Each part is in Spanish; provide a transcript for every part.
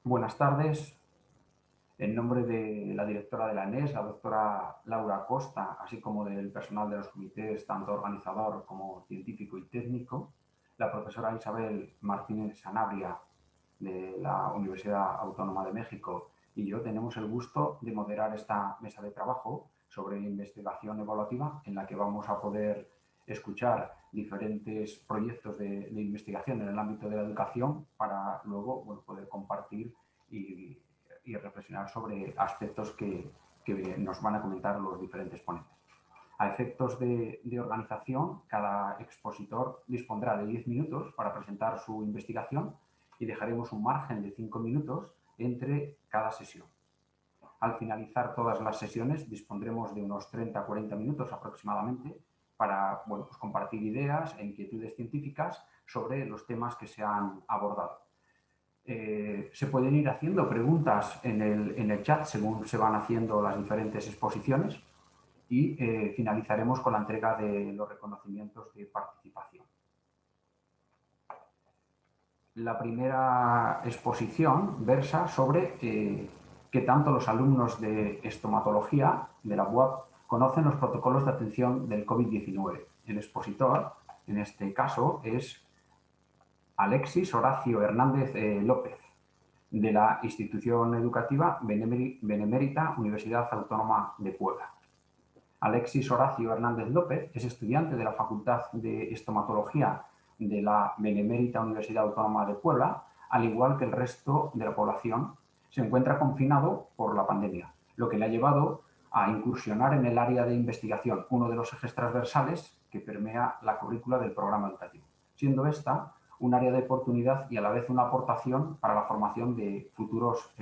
Buenas tardes. En nombre de la directora de la ANES, la doctora Laura Costa, así como del personal de los comités, tanto organizador como científico y técnico, la profesora Isabel Martínez Sanabria, de la Universidad Autónoma de México, y yo tenemos el gusto de moderar esta mesa de trabajo sobre investigación evaluativa, en la que vamos a poder escuchar diferentes proyectos de investigación en el ámbito de la educación para luego poder compartir y, y reflexionar sobre aspectos que nos van a comentar los diferentes ponentes. A efectos de organización, cada expositor dispondrá de 10 minutos para presentar su investigación y dejaremos un margen de 5 minutos entre cada sesión. Al finalizar todas las sesiones dispondremos de unos 30-40 minutos aproximadamente para compartir ideas e inquietudes científicas sobre los temas que se han abordado. Se pueden ir haciendo preguntas en el chat según se van haciendo las diferentes exposiciones y finalizaremos con la entrega de los reconocimientos de participación. La primera exposición versa sobre qué tanto los alumnos de estomatología de la UAP conocen los protocolos de atención del COVID-19. El expositor, en este caso, es Alexis Horacio Hernández López, de la institución educativa Benemérita Universidad Autónoma de Puebla. Alexis Horacio Hernández López es estudiante de la Facultad de Estomatología de la Benemérita Universidad Autónoma de Puebla, al igual que el resto de la población. Se encuentra confinado por la pandemia, lo que le ha llevado a incursionar en el área de investigación, uno de los ejes transversales que permea la currícula del programa educativo, siendo esta un área de oportunidad y a la vez una aportación para la formación de futuros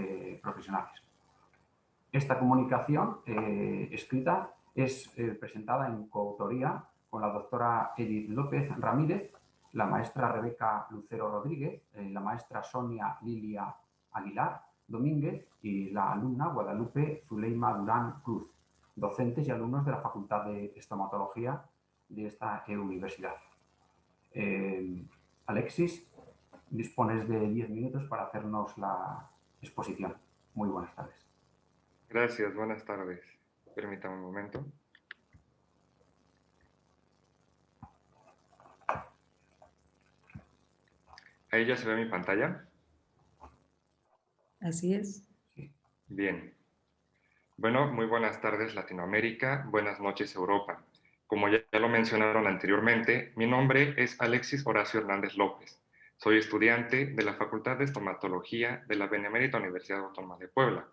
profesionales. Esta comunicación escrita es presentada en coautoría con la doctora Edith López Ramírez, la maestra Rebeca Lucero Rodríguez, la maestra Sonia Lilia Aguilar Domínguez y la alumna Guadalupe Zuleima Durán Cruz, docentes y alumnos de la Facultad de Estomatología de esta universidad. Alexis, dispones de 10 minutos para hacernos la exposición. Muy buenas tardes. Gracias, buenas tardes. Permítame un momento. ¿Ahí ya se ve mi pantalla? Así es. Bien. Bueno, muy buenas tardes Latinoamérica, buenas noches Europa. Como ya lo mencionaron anteriormente, mi nombre es Alexis Horacio Hernández López. Soy estudiante de la Facultad de Estomatología de la Benemérita Universidad Autónoma de Puebla.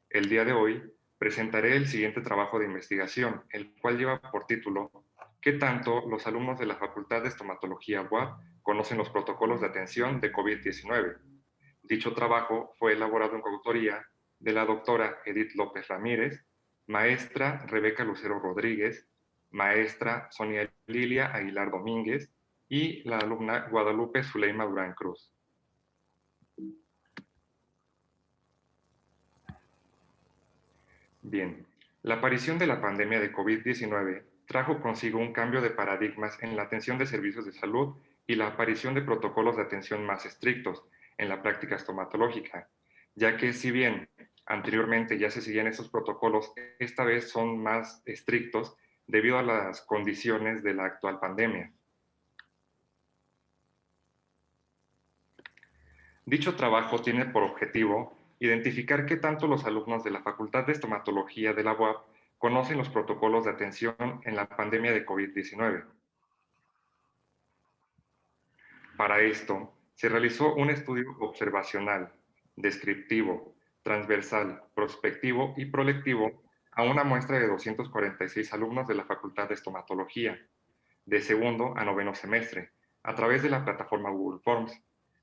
El día de hoy presentaré el siguiente trabajo de investigación, el cual lleva por título ¿Qué tanto los alumnos de la Facultad de Estomatología UAP conocen los protocolos de atención de COVID-19? Dicho trabajo fue elaborado en coautoría de la doctora Edith López Ramírez, maestra Rebeca Lucero Rodríguez, maestra Sonia Lilia Aguilar Domínguez y la alumna Guadalupe Zuleima Durán Cruz. Bien, la aparición de la pandemia de COVID-19 trajo consigo un cambio de paradigmas en la atención de servicios de salud y la aparición de protocolos de atención más estrictos en la práctica estomatológica, ya que si bien anteriormente ya se seguían estos protocolos, esta vez son más estrictos debido a las condiciones de la actual pandemia. Dicho trabajo tiene por objetivo identificar qué tanto los alumnos de la Facultad de Estomatología de la UAP conocen los protocolos de atención en la pandemia de COVID-19. Para esto, se realizó un estudio observacional, descriptivo, transversal, prospectivo y prolectivo a una muestra de 246 alumnos de la Facultad de Estomatología, de segundo a noveno semestre, a través de la plataforma Google Forms.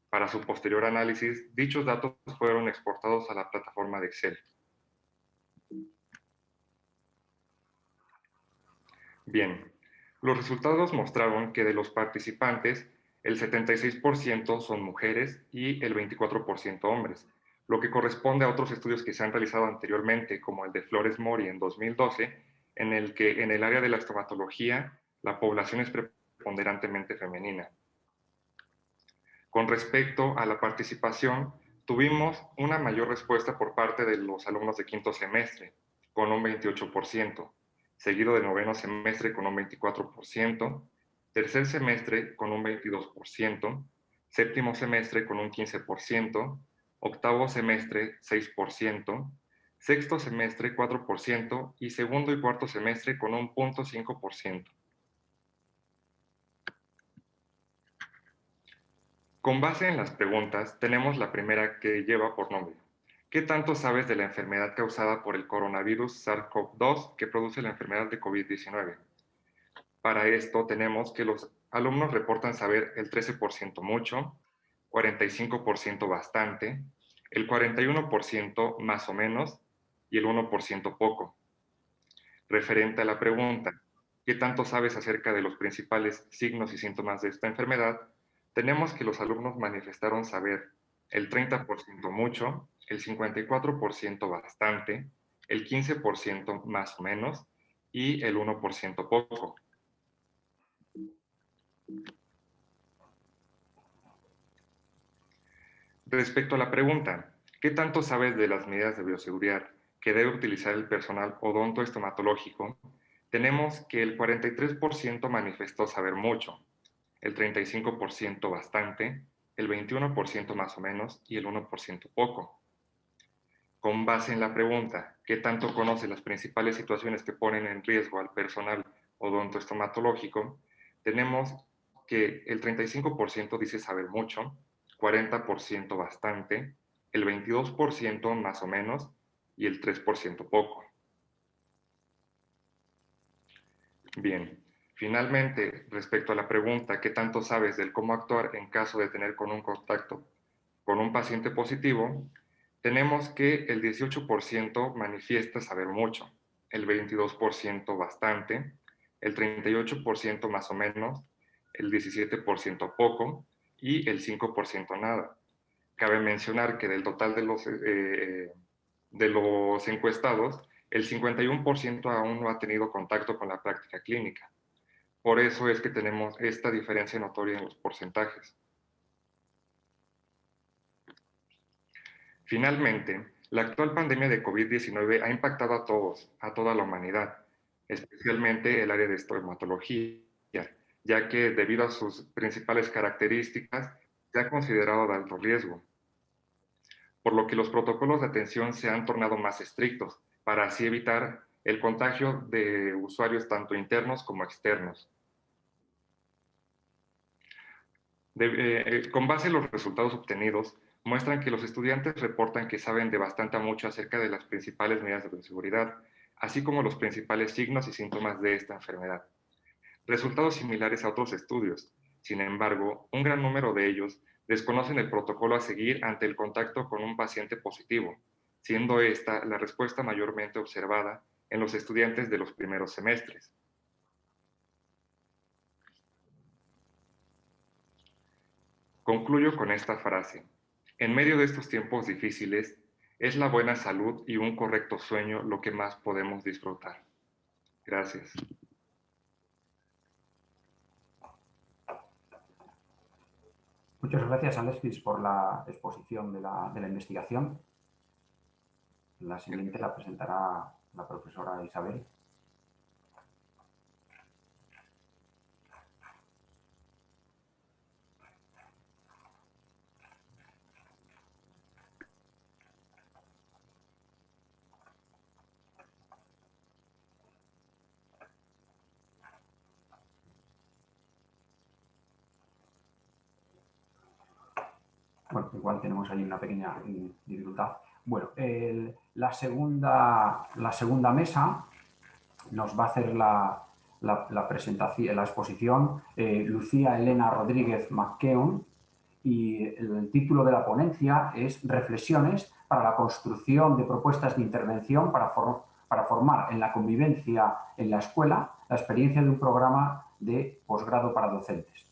Para su posterior análisis, dichos datos fueron exportados a la plataforma de Excel. Bien, los resultados mostraron que de los participantes, el 76% son mujeres y el 24% hombres, lo que corresponde a otros estudios que se han realizado anteriormente, como el de Flores Mori en 2012, en el que en el área de la estomatología la población es preponderantemente femenina. Con respecto a la participación, tuvimos una mayor respuesta por parte de los alumnos de quinto semestre, con un 28%, seguido de noveno semestre con un 24%, tercer semestre con un 22%, séptimo semestre con un 15%, octavo semestre 6%, sexto semestre 4% y segundo y cuarto semestre con un 0.5%. Con base en las preguntas, tenemos la primera que lleva por nombre: ¿qué tanto sabes de la enfermedad causada por el coronavirus SARS-CoV-2 que produce la enfermedad de COVID-19? Para esto tenemos que los alumnos reportan saber el 13% mucho, 45% bastante, el 41% más o menos y el 1% poco. Referente a la pregunta, ¿qué tanto sabes acerca de los principales signos y síntomas de esta enfermedad? Tenemos que los alumnos manifestaron saber el 30% mucho, el 54% bastante, el 15% más o menos y el 1% poco. Respecto a la pregunta, ¿qué tanto sabes de las medidas de bioseguridad que debe utilizar el personal odontoestomatológico? Tenemos que el 43% manifestó saber mucho, el 35% bastante, el 21% más o menos y el 1% poco. Con base en la pregunta, ¿qué tanto conoce las principales situaciones que ponen en riesgo al personal odontoestomatológico? Tenemos que el 35% dice saber mucho, 40% bastante, el 22% más o menos y el 3% poco. Bien, finalmente, respecto a la pregunta, ¿qué tanto sabes del cómo actuar en caso de tener un contacto con un paciente positivo? Tenemos que el 18% manifiesta saber mucho, el 22% bastante, el 38% más o menos, el 17% poco y el 5% nada. Cabe mencionar que del total de los encuestados, el 51% aún no ha tenido contacto con la práctica clínica. Por eso es que tenemos esta diferencia notoria en los porcentajes. Finalmente, la actual pandemia de COVID-19 ha impactado a todos, a toda la humanidad, especialmente el área de estomatología, ya que debido a sus principales características se ha considerado de alto riesgo, por lo que los protocolos de atención se han tornado más estrictos para así evitar el contagio de usuarios tanto internos como externos. Con base en los resultados obtenidos, muestran que los estudiantes reportan que saben de bastante a mucho acerca de las principales medidas de bioseguridad, así como los principales signos y síntomas de esta enfermedad. Resultados similares a otros estudios. Sin embargo, un gran número de ellos desconocen el protocolo a seguir ante el contacto con un paciente positivo, siendo esta la respuesta mayormente observada en los estudiantes de los primeros semestres. Concluyo con esta frase: en medio de estos tiempos difíciles, es la buena salud y un correcto sueño lo que más podemos disfrutar. Gracias. Muchas gracias, Alexis, por la exposición de la investigación. La siguiente la presentará la profesora Isabel. Bueno, igual tenemos ahí una pequeña dificultad. Bueno, la segunda mesa nos va a hacer la presentación, la exposición Lucía Elena Rodríguez McKeown, y el título de la ponencia es Reflexiones para la construcción de propuestas de intervención para formar en la convivencia en la escuela la experiencia de un programa de posgrado para docentes.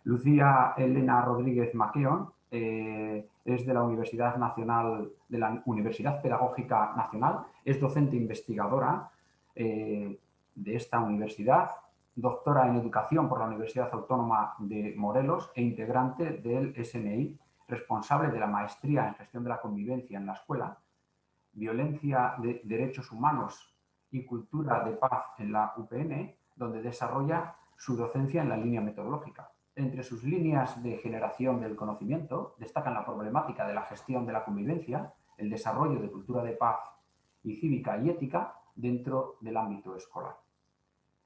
Lucía Elena Rodríguez McKeown es de la Universidad Pedagógica Nacional, es docente investigadora de esta universidad, doctora en educación por la Universidad Autónoma de Morelos e integrante del SNI, responsable de la maestría en gestión de la convivencia en la escuela, violencia de derechos humanos y cultura de paz en la UPN, donde desarrolla su docencia en la línea metodológica. Entre sus líneas de generación del conocimiento destacan la problemática de la gestión de la convivencia, el desarrollo de cultura de paz y cívica y ética dentro del ámbito escolar.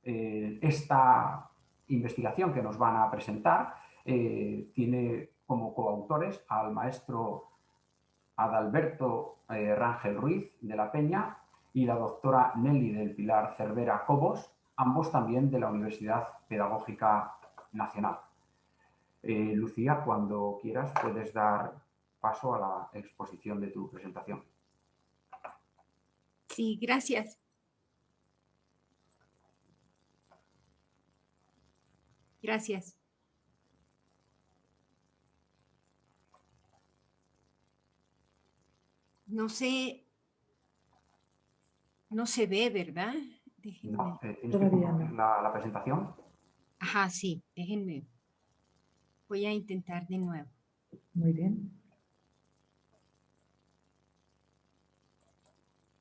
Esta investigación que nos van a presentar tiene como coautores al maestro Adalberto Rangel Ruiz de la Peña y la doctora Nelly del Pilar Cervera Cobos, ambos también de la Universidad Pedagógica Nacional. Lucía, cuando quieras puedes dar paso a la exposición de tu presentación. Sí, gracias. Gracias. No sé, no se ve, ¿verdad? Déjenme. No, tienes que compartir la presentación. Ajá, sí, déjenme. Voy a intentar de nuevo. Muy bien.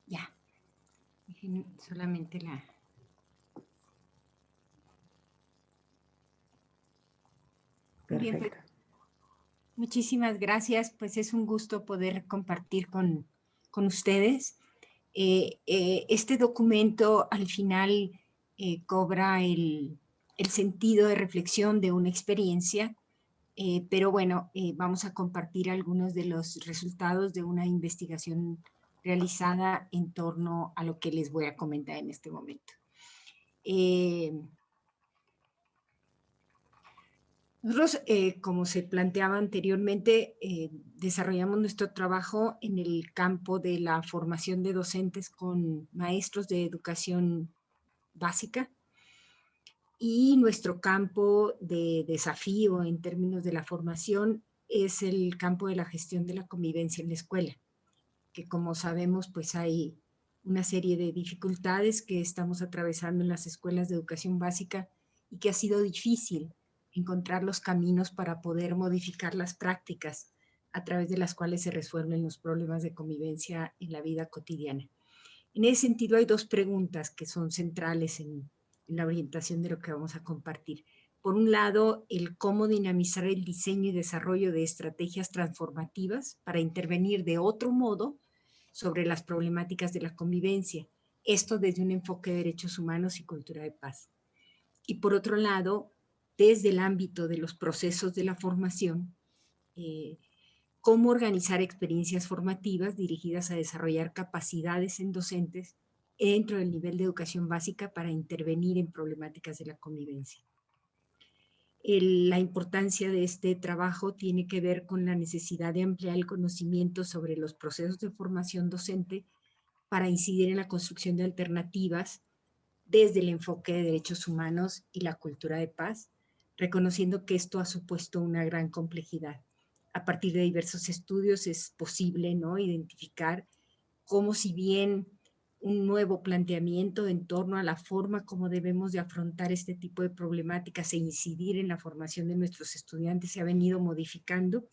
Ya. Déjenme solamente la... Perfecto. Bien, pues, muchísimas gracias. Pues es un gusto poder compartir con ustedes. Este documento al final cobra el sentido de reflexión de una experiencia, pero bueno, vamos a compartir algunos de los resultados de una investigación realizada en torno a lo que les voy a comentar en este momento. Nosotros, como se planteaba anteriormente, desarrollamos nuestro trabajo en el campo de la formación de docentes con maestros de educación básica, y nuestro campo de desafío en términos de la formación es el campo de la gestión de la convivencia en la escuela, que como sabemos pues hay una serie de dificultades que estamos atravesando en las escuelas de educación básica y que ha sido difícil encontrar los caminos para poder modificar las prácticas a través de las cuales se resuelven los problemas de convivencia en la vida cotidiana. En ese sentido hay dos preguntas que son centrales en la orientación de lo que vamos a compartir. Por un lado, el cómo dinamizar el diseño y desarrollo de estrategias transformativas para intervenir de otro modo sobre las problemáticas de la convivencia, esto desde un enfoque de derechos humanos y cultura de paz. Y por otro lado, desde el ámbito de los procesos de la formación, cómo organizar experiencias formativas dirigidas a desarrollar capacidades en docentes dentro del nivel de educación básica para intervenir en problemáticas de la convivencia. La importancia de este trabajo tiene que ver con la necesidad de ampliar el conocimiento sobre los procesos de formación docente para incidir en la construcción de alternativas desde el enfoque de derechos humanos y la cultura de paz, reconociendo que esto ha supuesto una gran complejidad. A partir de diversos estudios es posible, ¿no?, identificar cómo, si bien un nuevo planteamiento en torno a la forma como debemos de afrontar este tipo de problemáticas e incidir en la formación de nuestros estudiantes se ha venido modificando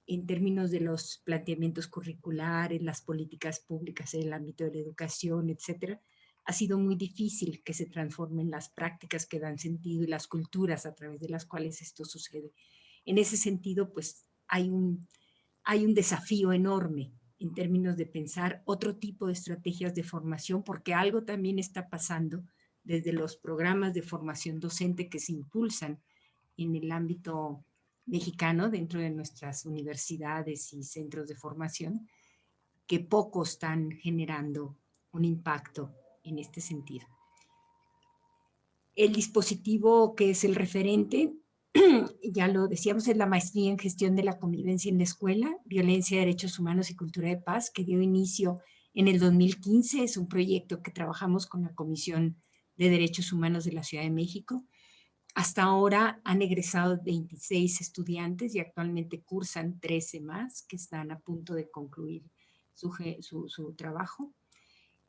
en términos de los planteamientos curriculares, las políticas públicas en el ámbito de la educación, etcétera, ha sido muy difícil que se transformen las prácticas que dan sentido y las culturas a través de las cuales esto sucede. En ese sentido, pues hay un desafío enorme en términos de pensar otro tipo de estrategias de formación, porque algo también está pasando desde los programas de formación docente que se impulsan en el ámbito mexicano dentro de nuestras universidades y centros de formación, que poco están generando un impacto en este sentido. El dispositivo que es el referente, ya lo decíamos, es la maestría en gestión de la convivencia en la escuela, violencia, derechos humanos y cultura de paz, que dio inicio en el 2015. Es un proyecto que trabajamos con la Comisión de Derechos Humanos de la Ciudad de México. Hasta ahora han egresado 26 estudiantes y actualmente cursan 13 más que están a punto de concluir su trabajo.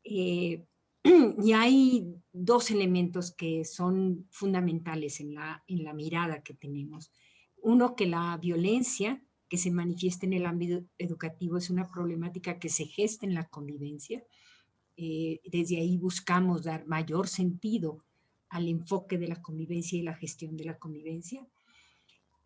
Y hay dos elementos que son fundamentales en la mirada que tenemos. Uno, que la violencia que se manifiesta en el ámbito educativo es una problemática que se gesta en la convivencia. Desde ahí buscamos dar mayor sentido al enfoque de la convivencia y la gestión de la convivencia.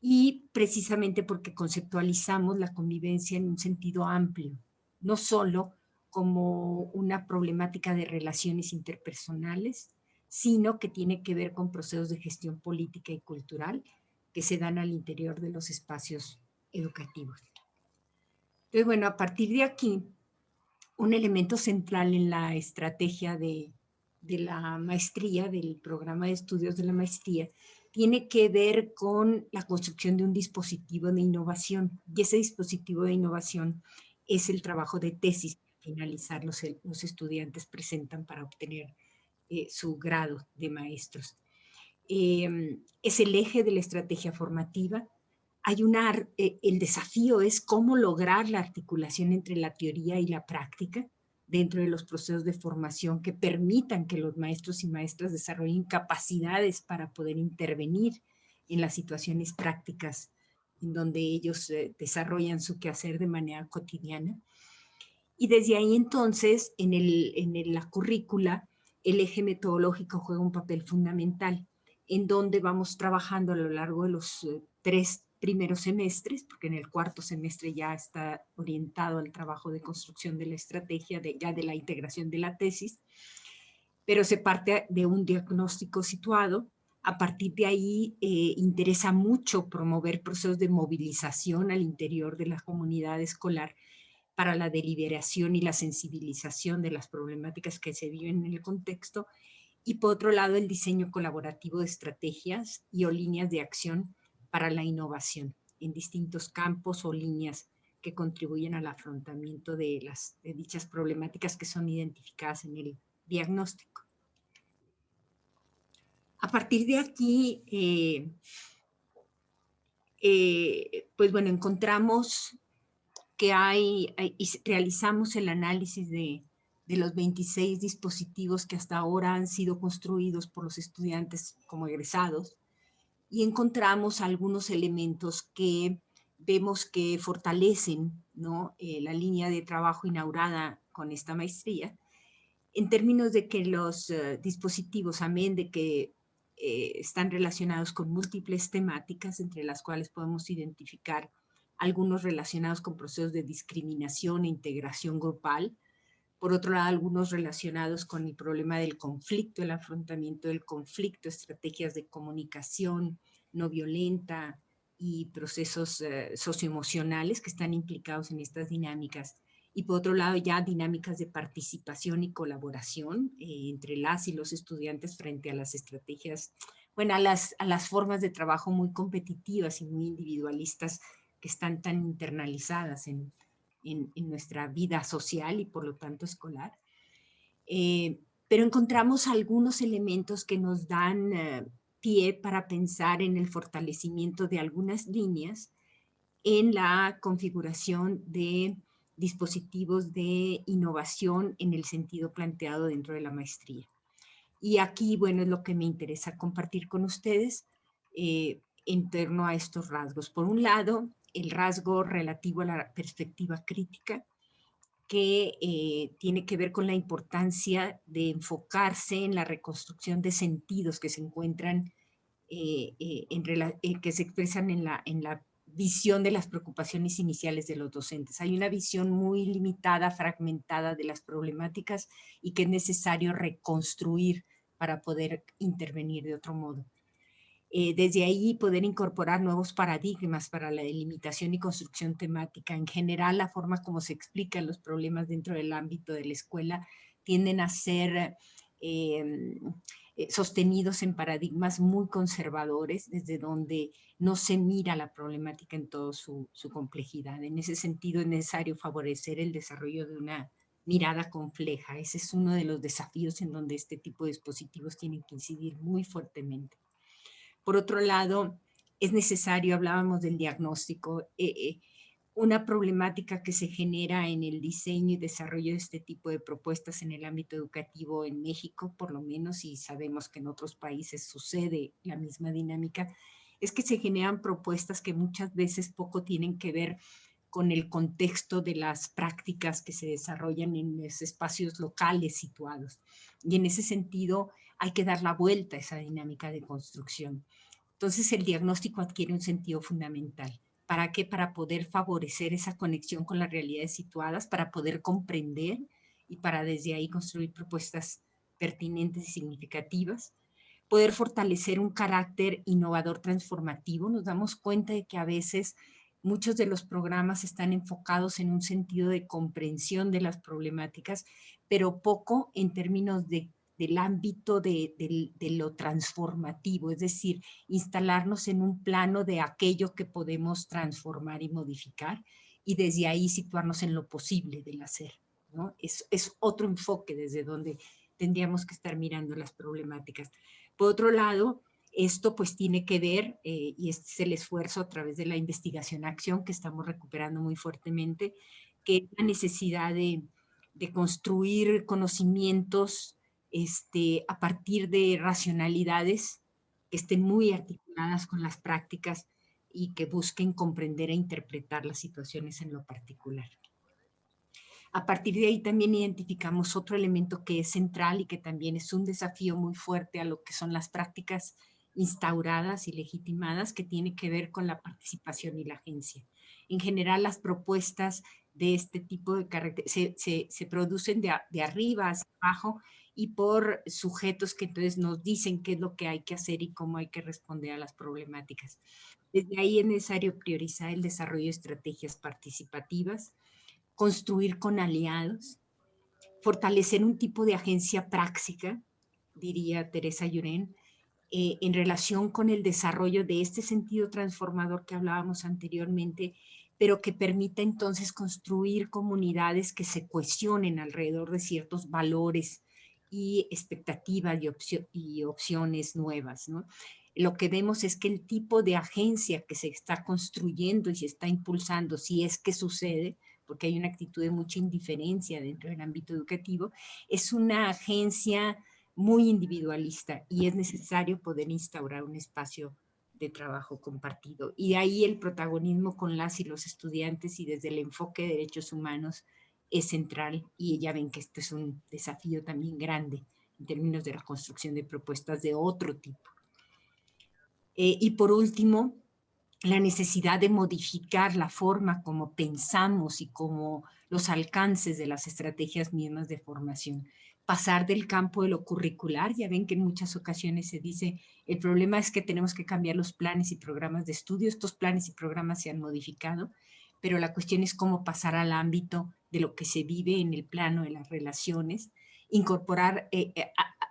Y precisamente porque conceptualizamos la convivencia en un sentido amplio, no solo como una problemática de relaciones interpersonales, sino que tiene que ver con procesos de gestión política y cultural que se dan al interior de los espacios educativos. Entonces, bueno, a partir de aquí, un elemento central en la estrategia de la maestría, del programa de estudios de la maestría, tiene que ver con la construcción de un dispositivo de innovación. Y ese dispositivo de innovación es el trabajo de tesis que al finalizar los estudiantes presentan para obtener su grado de maestros. Es el eje de la estrategia formativa. El desafío es cómo lograr la articulación entre la teoría y la práctica dentro de los procesos de formación que permitan que los maestros y maestras desarrollen capacidades para poder intervenir en las situaciones prácticas en donde ellos desarrollan su quehacer de manera cotidiana. Y desde ahí entonces, en la currícula, el eje metodológico juega un papel fundamental, en donde vamos trabajando a lo largo de los 3 primeros semestres, porque en el 4º semestre ya está orientado al trabajo de construcción de la estrategia, ya de la integración de la tesis, pero se parte de un diagnóstico situado. A partir de ahí interesa mucho promover procesos de movilización al interior de la comunidad escolar para la deliberación y la sensibilización de las problemáticas que se viven en el contexto, y por otro lado el diseño colaborativo de estrategias y o líneas de acción para la innovación en distintos campos o líneas que contribuyen al afrontamiento de dichas problemáticas que son identificadas en el diagnóstico. A partir de aquí, pues bueno, encontramos que realizamos el análisis de los 26 dispositivos que hasta ahora han sido construidos por los estudiantes como egresados, y encontramos algunos elementos que vemos que fortalecen, ¿no?, la línea de trabajo inaugurada con esta maestría, en términos de que los dispositivos, amén de que están relacionados con múltiples temáticas, entre las cuales podemos identificar algunos relacionados con procesos de discriminación e integración grupal. Por otro lado, algunos relacionados con el problema del conflicto, el afrontamiento del conflicto, estrategias de comunicación no violenta y procesos socioemocionales que están implicados en estas dinámicas. Y por otro lado, ya dinámicas de participación y colaboración entre las y los estudiantes frente a las estrategias, bueno, a las formas de trabajo muy competitivas y muy individualistas que están tan internalizadas en nuestra vida social y por lo tanto escolar. Pero encontramos algunos elementos que nos dan pie para pensar en el fortalecimiento de algunas líneas en la configuración de dispositivos de innovación en el sentido planteado dentro de la maestría. Y aquí, bueno, es lo que me interesa compartir con ustedes en torno a estos rasgos. Por un lado, el rasgo relativo a la perspectiva crítica, que tiene que ver con la importancia de enfocarse en la reconstrucción de sentidos que se encuentran, que se expresan en la visión de las preocupaciones iniciales de los docentes. Hay una visión muy limitada, fragmentada de las problemáticas y que es necesario reconstruir para poder intervenir de otro modo. Desde ahí poder incorporar nuevos paradigmas para la delimitación y construcción temática. En general, la forma como se explican los problemas dentro del ámbito de la escuela tienden a ser sostenidos en paradigmas muy conservadores, desde donde no se mira la problemática en toda su complejidad. En ese sentido, es necesario favorecer el desarrollo de una mirada compleja. Ese es uno de los desafíos en donde este tipo de dispositivos tienen que incidir muy fuertemente. Por otro lado, es necesario, hablábamos del diagnóstico, una problemática que se genera en el diseño y desarrollo de este tipo de propuestas en el ámbito educativo en México, por lo menos, y sabemos que en otros países sucede la misma dinámica, es que se generan propuestas que muchas veces poco tienen que ver con el contexto de las prácticas que se desarrollan en los espacios locales situados. Y en ese sentido hay que dar la vuelta a esa dinámica de construcción. Entonces el diagnóstico adquiere un sentido fundamental. ¿Para qué? Para poder favorecer esa conexión con las realidades situadas, para poder comprender y para desde ahí construir propuestas pertinentes y significativas. Poder fortalecer un carácter innovador transformativo. Nos damos cuenta de que a veces muchos de los programas están enfocados en un sentido de comprensión de las problemáticas, pero poco en términos del ámbito de lo transformativo, es decir, instalarnos en un plano de aquello que podemos transformar y modificar y desde ahí situarnos en lo posible del hacer, ¿no? Es otro enfoque desde donde tendríamos que estar mirando las problemáticas. Por otro lado, esto pues tiene que ver, y este es el esfuerzo a través de la investigación-acción que estamos recuperando muy fuertemente, que es la necesidad de construir conocimientos a partir de racionalidades que estén muy articuladas con las prácticas y que busquen comprender e interpretar las situaciones en lo particular. A partir de ahí también identificamos otro elemento que es central y que también es un desafío muy fuerte a lo que son las prácticas instauradas y legitimadas, que tiene que ver con la participación y la agencia. En general, las propuestas de este tipo de carácter se producen de arriba hacia abajo y por sujetos que entonces nos dicen qué es lo que hay que hacer y cómo hay que responder a las problemáticas. Desde ahí es necesario priorizar el desarrollo de estrategias participativas, construir con aliados, fortalecer un tipo de agencia práctica, diría Teresa Llorén, en relación con el desarrollo de este sentido transformador que hablábamos anteriormente, pero que permita entonces construir comunidades que se cohesionen alrededor de ciertos valores y expectativas y opciones nuevas, ¿no? Lo que vemos es que el tipo de agencia que se está construyendo y se está impulsando, si es que sucede, porque hay una actitud de mucha indiferencia dentro del ámbito educativo, es una agencia muy individualista y es necesario poder instaurar un espacio de trabajo compartido. Y de ahí el protagonismo con las y los estudiantes y desde el enfoque de derechos humanos es central, y ya ven que este es un desafío también grande en términos de la construcción de propuestas de otro tipo. Y por último, la necesidad de modificar la forma como pensamos y como los alcances de las estrategias mismas de formación. Pasar del campo de lo curricular, ya ven que en muchas ocasiones se dice, el problema es que tenemos que cambiar los planes y programas de estudio, estos planes y programas se han modificado, pero la cuestión es cómo pasar al ámbito de lo que se vive en el plano de las relaciones, incorporar,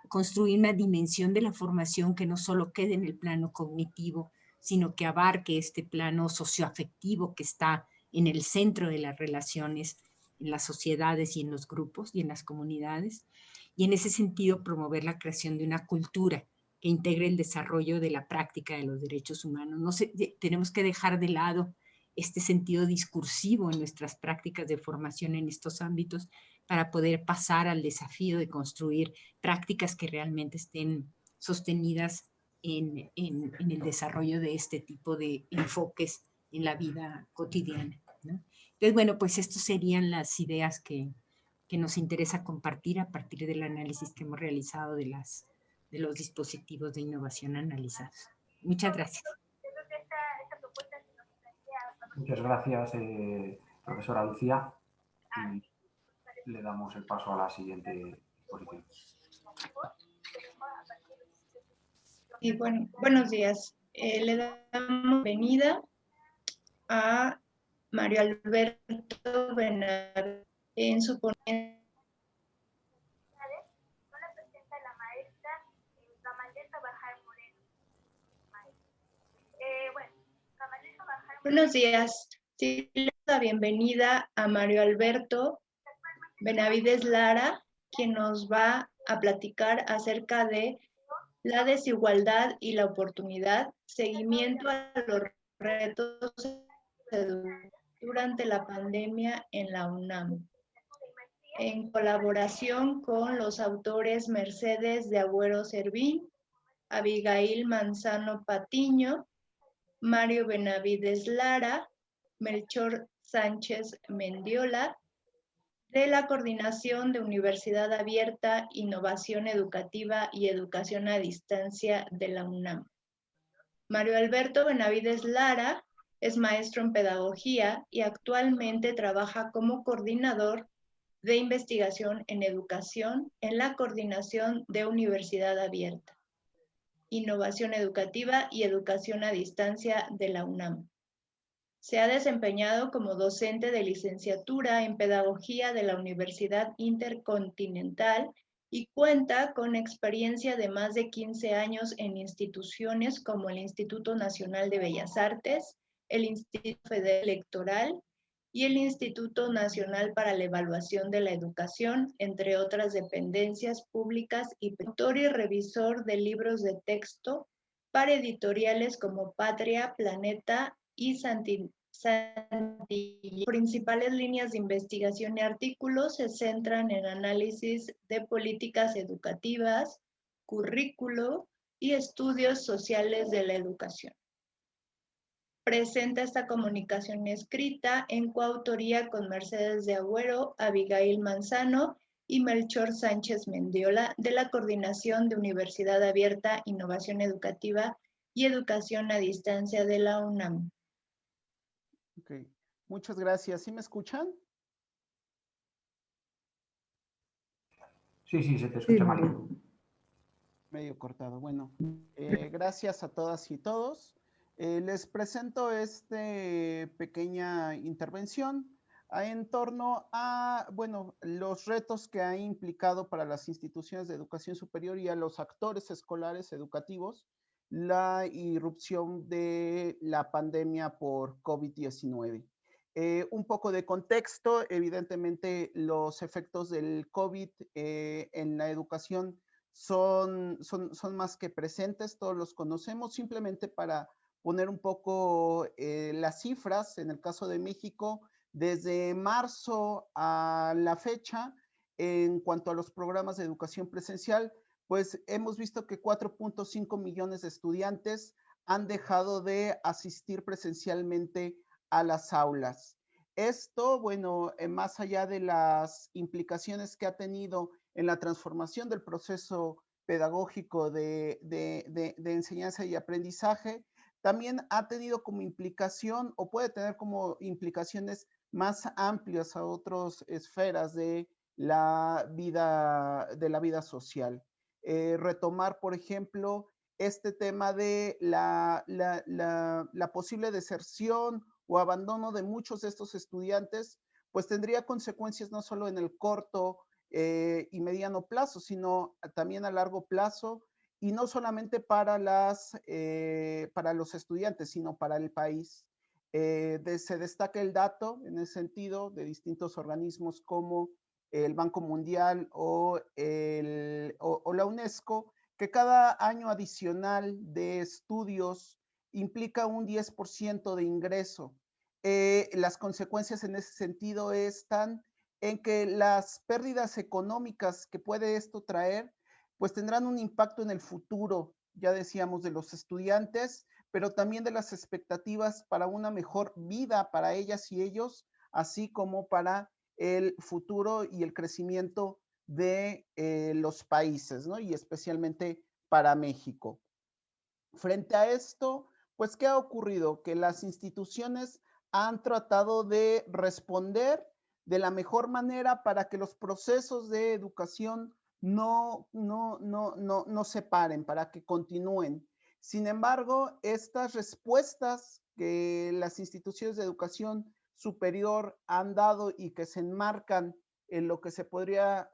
construir una dimensión de la formación que no solo quede en el plano cognitivo, sino que abarque este plano socioafectivo que está en el centro de las relaciones en las sociedades y en los grupos y en las comunidades. Y en ese sentido promover la creación de una cultura que integre el desarrollo de la práctica de los derechos humanos. No sé, tenemos que dejar de lado este sentido discursivo en nuestras prácticas de formación en estos ámbitos para poder pasar al desafío de construir prácticas que realmente estén sostenidas en el desarrollo de este tipo de enfoques en la vida cotidiana, ¿no? Entonces, bueno, pues estas serían las ideas que nos interesa compartir a partir del análisis que hemos realizado de los dispositivos de innovación analizados. Muchas gracias. Muchas gracias, profesora Lucía. Y le damos el paso a la siguiente exposición. Y bueno, buenos días. Le damos bienvenida a Mario Alberto Benavides en su ponencia. Nos presenta la maestra Camalesa Bajar Moreno. Camalesa Bajar Moreno. Buenos días. Sí, le damos la bienvenida a Mario Alberto Benavides Lara, quien nos va a platicar acerca de la desigualdad y la oportunidad, seguimiento a los retos durante la pandemia en la UNAM, en colaboración con los autores Mercedes de Agüero Servín, Abigail Manzano Patiño, Mario Benavides Lara, Melchor Sánchez Mendiola, de la Coordinación de Universidad Abierta, Innovación Educativa y Educación a Distancia de la UNAM. Mario Alberto Benavides Lara es maestro en pedagogía y actualmente trabaja como coordinador de investigación en educación en la Coordinación de Universidad Abierta, Innovación Educativa y Educación a Distancia de la UNAM. Se ha desempeñado como docente de licenciatura en Pedagogía de la Universidad Intercontinental y cuenta con experiencia de más de 15 años en instituciones como el Instituto Nacional de Bellas Artes, el Instituto Federal Electoral y el Instituto Nacional para la Evaluación de la Educación, entre otras dependencias públicas, y autor y revisor de libros de texto para editoriales como Patria, Planeta y Santillana. Principales líneas de investigación y artículos se centran en análisis de políticas educativas, currículo y estudios sociales de la educación. Presenta esta comunicación escrita en coautoría con Mercedes de Agüero, Abigail Manzano y Melchor Sánchez Mendiola, de la Coordinación de Universidad Abierta, Innovación Educativa y Educación a Distancia de la UNAM. Ok, muchas gracias. ¿Sí me escuchan? Sí, sí, se te escucha, Sí, Mario. Mario. Medio cortado. Bueno, gracias a todas y todos. Les presento esta pequeña intervención en torno a, bueno, los retos que ha implicado para las instituciones de educación superior y a los actores escolares educativos la irrupción de la pandemia por COVID-19. Un poco de contexto, evidentemente los efectos del COVID en la educación son más que presentes, todos los conocemos. Simplemente para poner un poco las cifras, en el caso de México, desde marzo a la fecha, en cuanto a los programas de educación presencial, pues hemos visto que 4.5 millones de estudiantes han dejado de asistir presencialmente a las aulas. Esto, bueno, más allá de las implicaciones que ha tenido en la transformación del proceso pedagógico de enseñanza y aprendizaje, también ha tenido como implicación o puede tener como implicaciones más amplias a otras esferas de la vida social. Retomar, por ejemplo, este tema de la posible deserción o abandono de muchos de estos estudiantes, pues tendría consecuencias no solo en el corto y mediano plazo, sino también a largo plazo, y no solamente para los estudiantes, sino para el país. Se destaca el dato en ese sentido de distintos organismos como el Banco Mundial o la UNESCO, que cada año adicional de estudios implica un 10% de ingreso. Las consecuencias en ese sentido están en que las pérdidas económicas que puede esto traer, pues tendrán un impacto en el futuro, ya decíamos, de los estudiantes, pero también de las expectativas para una mejor vida para ellas y ellos, así como para el futuro y el crecimiento de los países, ¿no? Y especialmente para México. Frente a esto, pues, ¿qué ha ocurrido? Que las instituciones han tratado de responder de la mejor manera para que los procesos de educación no se paren, para que continúen. Sin embargo, estas respuestas que las instituciones de educación superior han dado y que se enmarcan en lo que se podría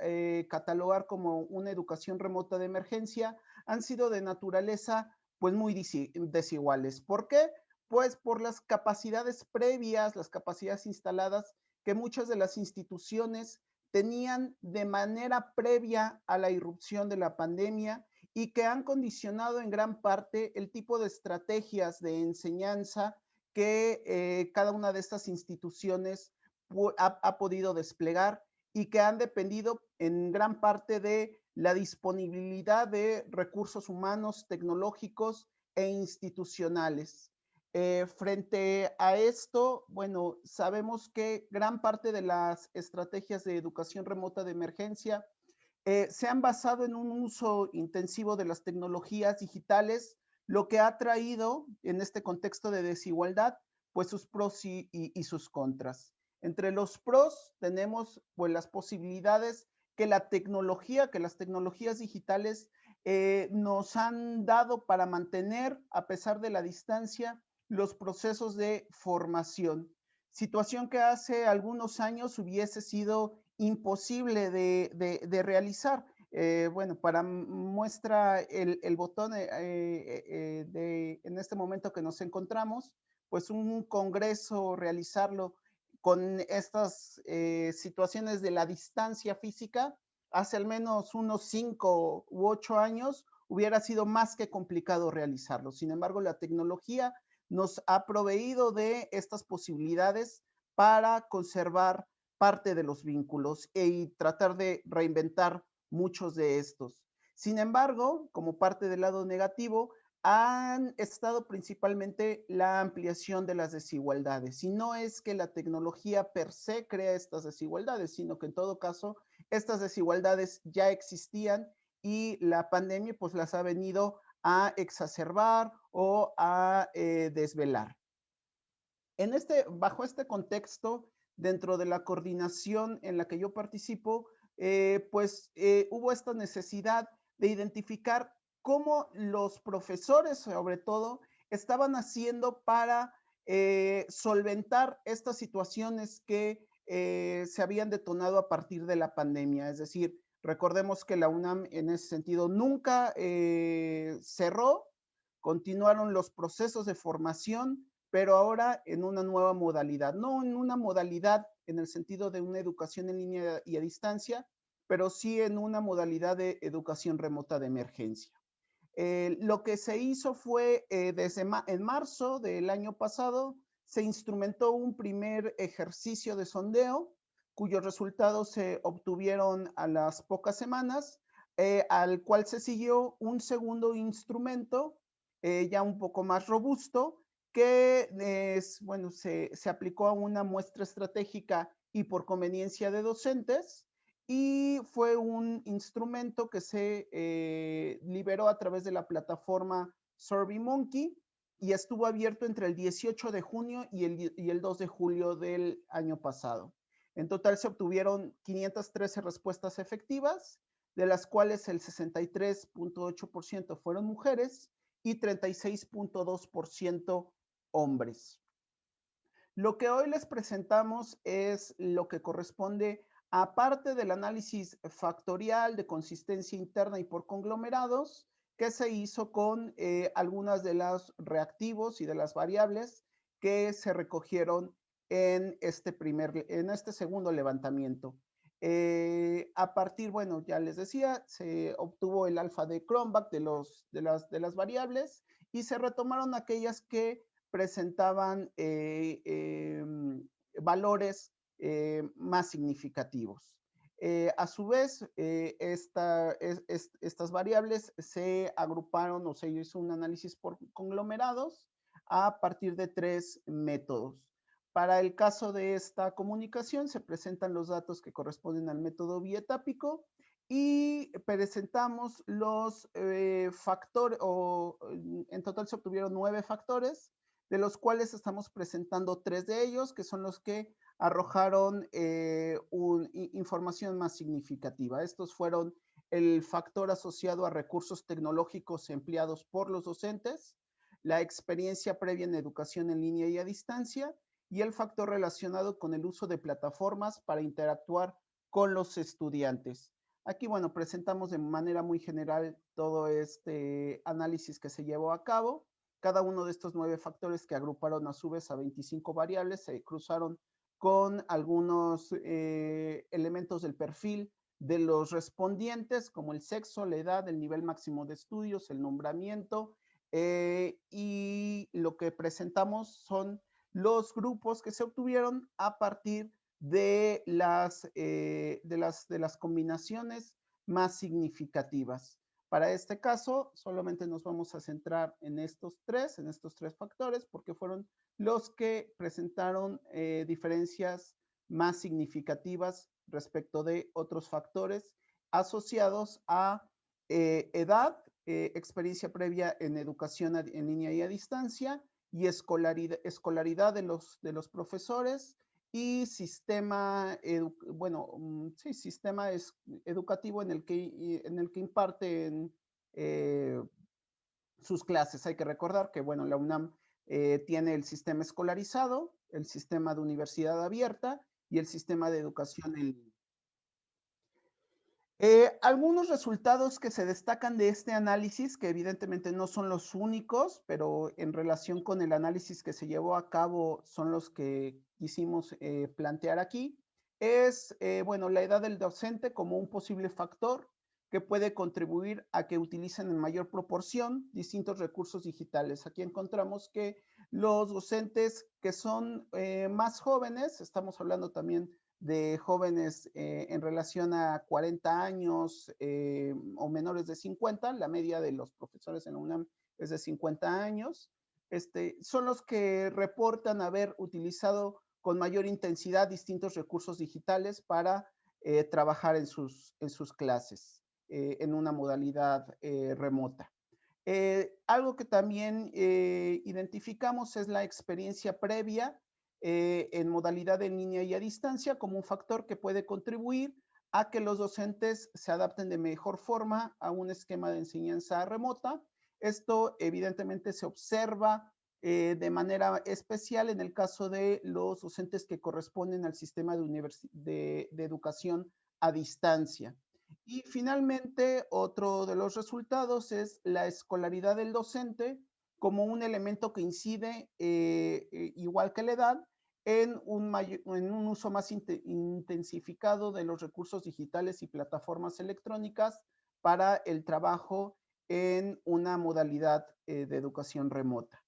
catalogar como una educación remota de emergencia, han sido de naturaleza pues muy desiguales. ¿Por qué? Pues por las capacidades previas, las capacidades instaladas que muchas de las instituciones tenían de manera previa a la irrupción de la pandemia y que han condicionado en gran parte el tipo de estrategias de enseñanza que cada una de estas instituciones ha podido desplegar y que han dependido en gran parte de la disponibilidad de recursos humanos, tecnológicos e institucionales. Frente a esto, bueno, sabemos que gran parte de las estrategias de educación remota de emergencia se han basado en un uso intensivo de las tecnologías digitales, lo que ha traído en este contexto de desigualdad, pues sus pros y sus contras. Entre los pros tenemos pues las posibilidades que la tecnología, que las tecnologías digitales nos han dado para mantener, a pesar de la distancia, los procesos de formación. Situación que hace algunos años hubiese sido imposible de realizar. Bueno, para muestra el botón en este momento que nos encontramos, pues un congreso, realizarlo con estas situaciones de la distancia física, hace al menos unos 5 u 8 años, hubiera sido más que complicado realizarlo. Sin embargo, la tecnología nos ha proveído de estas posibilidades para conservar parte de los vínculos y tratar de reinventar muchos de estos. Sin embargo, como parte del lado negativo, han estado principalmente la ampliación de las desigualdades. Y no es que la tecnología per se crea estas desigualdades, sino que en todo caso estas desigualdades ya existían y la pandemia pues las ha venido a exacerbar o a desvelar. Bajo este contexto, dentro de la coordinación en la que yo participo, hubo esta necesidad de identificar cómo los profesores, sobre todo, estaban haciendo para solventar estas situaciones que se habían detonado a partir de la pandemia. Es decir, recordemos que la UNAM en ese sentido nunca cerró, continuaron los procesos de formación, pero ahora en una nueva modalidad, no en una modalidad en el sentido de una educación en línea y a distancia, pero sí en una modalidad de educación remota de emergencia. Lo que se hizo fue, en marzo del año pasado, se instrumentó un primer ejercicio de sondeo, cuyos resultados se obtuvieron a las pocas semanas, al cual se siguió un segundo instrumento, ya un poco más robusto, que se aplicó a una muestra estratégica y por conveniencia de docentes, y fue un instrumento que se liberó a través de la plataforma SurveyMonkey y estuvo abierto entre el 18 de junio y el 2 de julio del año pasado. En total se obtuvieron 513 respuestas efectivas, de las cuales el 63.8% fueron mujeres y 36.2% hombres. Lo que hoy les presentamos es lo que corresponde, aparte del análisis factorial de consistencia interna y por conglomerados, que se hizo con algunas de los reactivos y de las variables que se recogieron en este segundo levantamiento. A partir, bueno, ya les decía, se obtuvo el alfa de Cronbach de las variables y se retomaron aquellas que presentaban valores más significativos. A su vez, estas variables se agruparon o se hizo un análisis por conglomerados a partir de 3 métodos. Para el caso de esta comunicación se presentan los datos que corresponden al método bietápico y presentamos los factores, en total se obtuvieron 9 factores, de los cuales estamos presentando 3 de ellos, que son los que arrojaron información más significativa. Estos fueron el factor asociado a recursos tecnológicos empleados por los docentes, la experiencia previa en educación en línea y a distancia, y el factor relacionado con el uso de plataformas para interactuar con los estudiantes. Aquí, bueno, presentamos de manera muy general todo este análisis que se llevó a cabo. Cada uno de estos 9 factores, que agruparon a su vez a 25 variables, se cruzaron con algunos elementos del perfil de los respondientes, como el sexo, la edad, el nivel máximo de estudios, el nombramiento, y lo que presentamos son los grupos que se obtuvieron a partir de las combinaciones más significativas. Para este caso, solamente nos vamos a centrar en estos tres factores, porque fueron los que presentaron diferencias más significativas respecto de otros factores asociados a edad, experiencia previa en educación en línea y a distancia, y escolaridad de los profesores, y sistema, sistema educativo en el que imparten sus clases. Hay que recordar que, bueno, la UNAM tiene el sistema escolarizado, el sistema de universidad abierta y el sistema de educación en línea. Algunos resultados que se destacan de este análisis, que evidentemente no son los únicos, pero en relación con el análisis que se llevó a cabo son los que quisimos plantear aquí, es, la edad del docente como un posible factor que puede contribuir a que utilicen en mayor proporción distintos recursos digitales. Aquí encontramos que los docentes que son más jóvenes, estamos hablando también de jóvenes en relación a 40 años o menores de 50, la media de los profesores en la UNAM es de 50 años, son los que reportan haber utilizado con mayor intensidad distintos recursos digitales para trabajar en sus clases en una modalidad remota. Algo que también identificamos es la experiencia previa en modalidad en línea y a distancia como un factor que puede contribuir a que los docentes se adapten de mejor forma a un esquema de enseñanza remota. Esto evidentemente se observa de manera especial en el caso de los docentes que corresponden al sistema de educación a distancia. Y finalmente, otro de los resultados es la escolaridad del docente como un elemento que incide, igual que la edad, en un uso más intensificado de los recursos digitales y plataformas electrónicas para el trabajo en una modalidad de educación remota.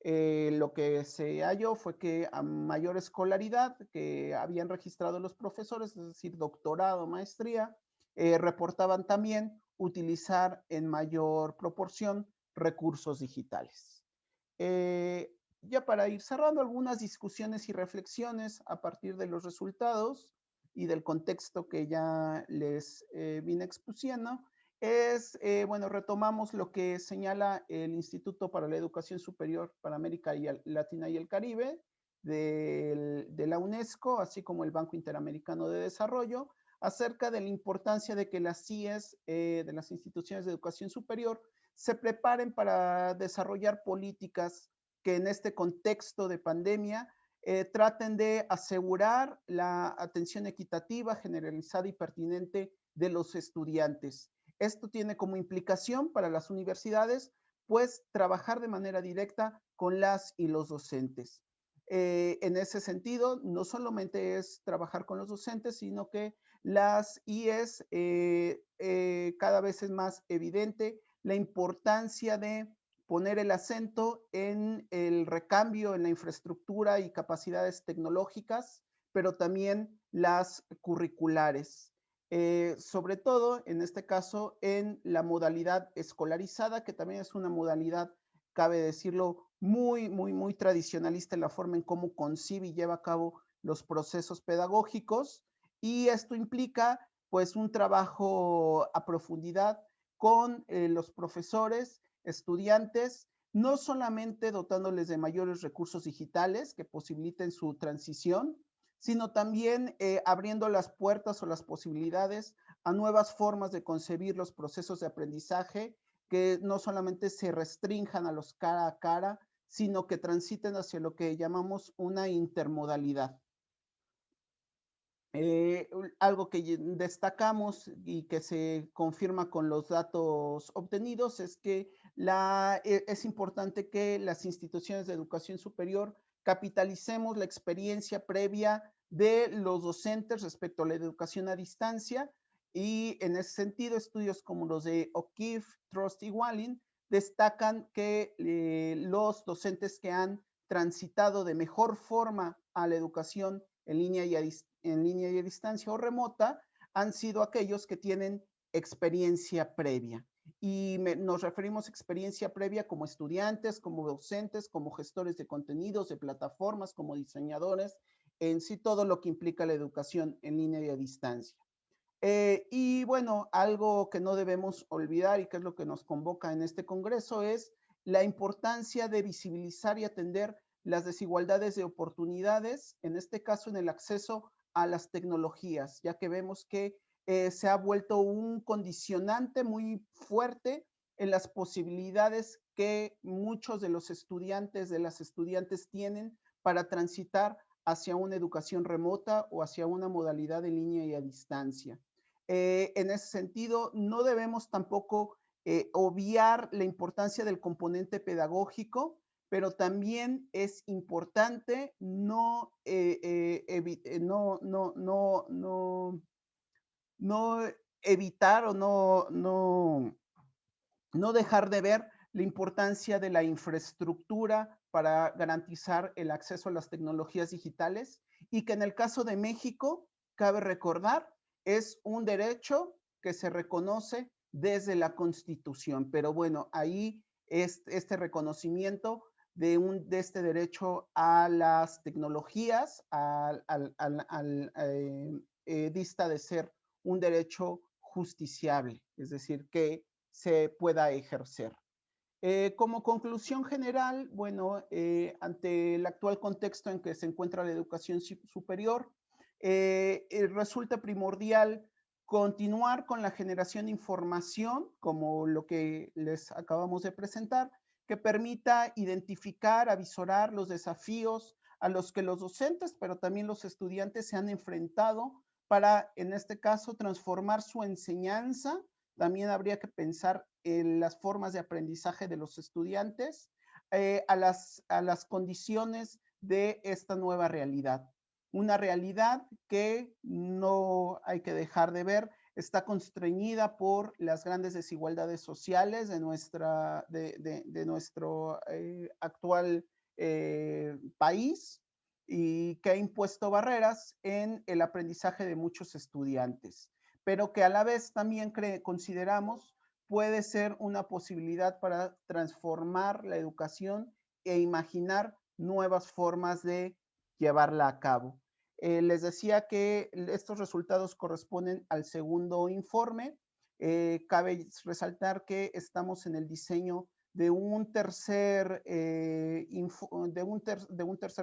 Lo que se halló fue que a mayor escolaridad que habían registrado los profesores, es decir, doctorado, maestría, reportaban también utilizar en mayor proporción recursos digitales. Ya para ir cerrando, algunas discusiones y reflexiones a partir de los resultados y del contexto que ya les vine expusiendo, es, retomamos lo que señala el Instituto para la Educación Superior para América Latina y el Caribe de la UNESCO, así como el Banco Interamericano de Desarrollo, acerca de la importancia de que las CIEs de las instituciones de educación superior se preparen para desarrollar políticas que en este contexto de pandemia traten de asegurar la atención equitativa, generalizada y pertinente de los estudiantes. Esto tiene como implicación para las universidades, pues, trabajar de manera directa con las y los docentes. En ese sentido, no solamente es trabajar con los docentes, sino que las IES cada vez es más evidente la importancia de poner el acento en el recambio en la infraestructura y capacidades tecnológicas, pero también las curriculares. Sobre todo, en este caso, en la modalidad escolarizada, que también es una modalidad, cabe decirlo, muy tradicionalista en la forma en cómo concibe y lleva a cabo los procesos pedagógicos, y esto implica, pues, un trabajo a profundidad con los profesores, estudiantes, no solamente dotándoles de mayores recursos digitales que posibiliten su transición, sino también abriendo las puertas o las posibilidades a nuevas formas de concebir los procesos de aprendizaje que no solamente se restrinjan a los cara a cara, sino que transiten hacia lo que llamamos una intermodalidad. Algo que destacamos y que se confirma con los datos obtenidos es que es importante que las instituciones de educación superior capitalicemos la experiencia previa de los docentes respecto a la educación a distancia, y en ese sentido estudios como los de O'Keefe, Trost y Wallin destacan que los docentes que han transitado de mejor forma a la educación en línea y a distancia o remota han sido aquellos que tienen experiencia previa. y nos referimos a experiencia previa como estudiantes, como docentes, como gestores de contenidos, de plataformas, como diseñadores, en sí todo lo que implica la educación en línea y a distancia. Y bueno, algo que no debemos olvidar y que es lo que nos convoca en este congreso es la importancia de visibilizar y atender las desigualdades de oportunidades, en este caso en el acceso a las tecnologías, ya que vemos que se ha vuelto un condicionante muy fuerte en las posibilidades que muchos de los estudiantes, de las estudiantes tienen para transitar hacia una educación remota o hacia una modalidad en línea y a distancia. En ese sentido, no debemos tampoco obviar la importancia del componente pedagógico, pero también es importante no evitar o no dejar de ver la importancia de la infraestructura para garantizar el acceso a las tecnologías digitales y que en el caso de México, cabe recordar, es un derecho que se reconoce desde la Constitución. Pero bueno, ahí este reconocimiento de este derecho a las tecnologías dista de ser un derecho justiciable, es decir, que se pueda ejercer. Como conclusión general, bueno, ante el actual contexto en que se encuentra la educación superior, resulta primordial continuar con la generación de información, como lo que les acabamos de presentar, que permita identificar, avisorar los desafíos a los que los docentes, pero también los estudiantes se han enfrentado para, en este caso, transformar su enseñanza. También habría que pensar en las formas de aprendizaje de los estudiantes, a las condiciones de esta nueva realidad. Una realidad que no hay que dejar de ver, está constreñida por las grandes desigualdades sociales de nuestro actual país y que ha impuesto barreras en el aprendizaje de muchos estudiantes, pero que a la vez también consideramos puede ser una posibilidad para transformar la educación e imaginar nuevas formas de llevarla a cabo. Les decía que estos resultados corresponden al segundo informe. Cabe resaltar que estamos en el diseño de un tercer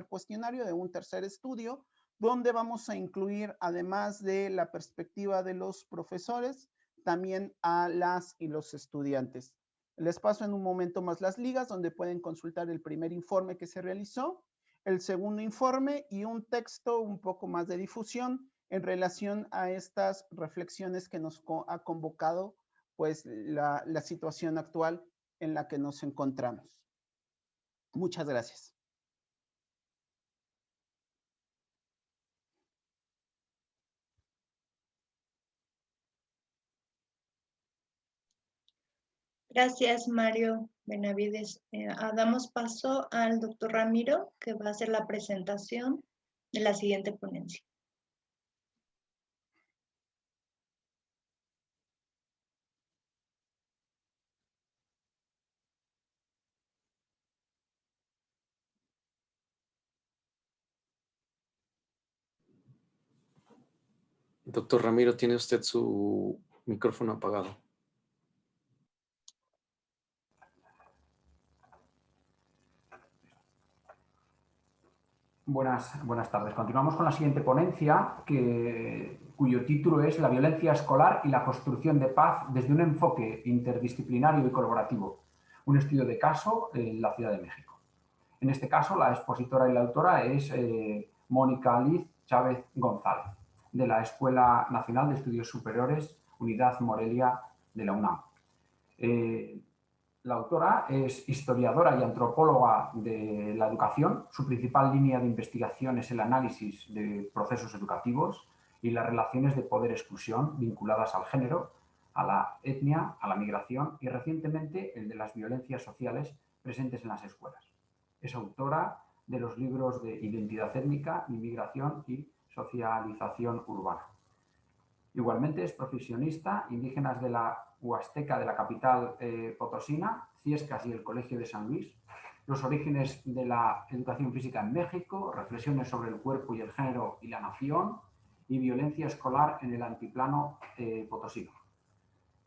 cuestionario, de un tercer estudio, donde vamos a incluir, además de la perspectiva de los profesores, también a las y los estudiantes. Les paso en un momento más las ligas donde pueden consultar el primer informe que se realizó, el segundo informe y un texto un poco más de difusión en relación a estas reflexiones que nos ha convocado pues la situación actual en la que nos encontramos. Muchas gracias. Gracias, Mario Benavides. Damos paso al doctor Ramiro, que va a hacer la presentación de la siguiente ponencia. Doctor Ramiro, tiene usted su micrófono apagado. Buenas tardes. Continuamos con la siguiente ponencia, cuyo título es La violencia escolar y la construcción de paz desde un enfoque interdisciplinario y colaborativo. Un estudio de caso en la Ciudad de México. En este caso, la expositora y la autora es Mónica Liz Chávez González, de la Escuela Nacional de Estudios Superiores, Unidad Morelia de la UNAM. La autora es historiadora y antropóloga de la educación. Su principal línea de investigación es el análisis de procesos educativos y las relaciones de poder-exclusión vinculadas al género, a la etnia, a la migración y recientemente el de las violencias sociales presentes en las escuelas. Es autora de los libros de Identidad étnica, Inmigración y Socialización urbana. Igualmente es profesionista, indígenas de la Huasteca de la capital potosina, Ciescas y el Colegio de San Luis, los orígenes de la educación física en México, reflexiones sobre el cuerpo y el género y la nación, y violencia escolar en el altiplano potosino.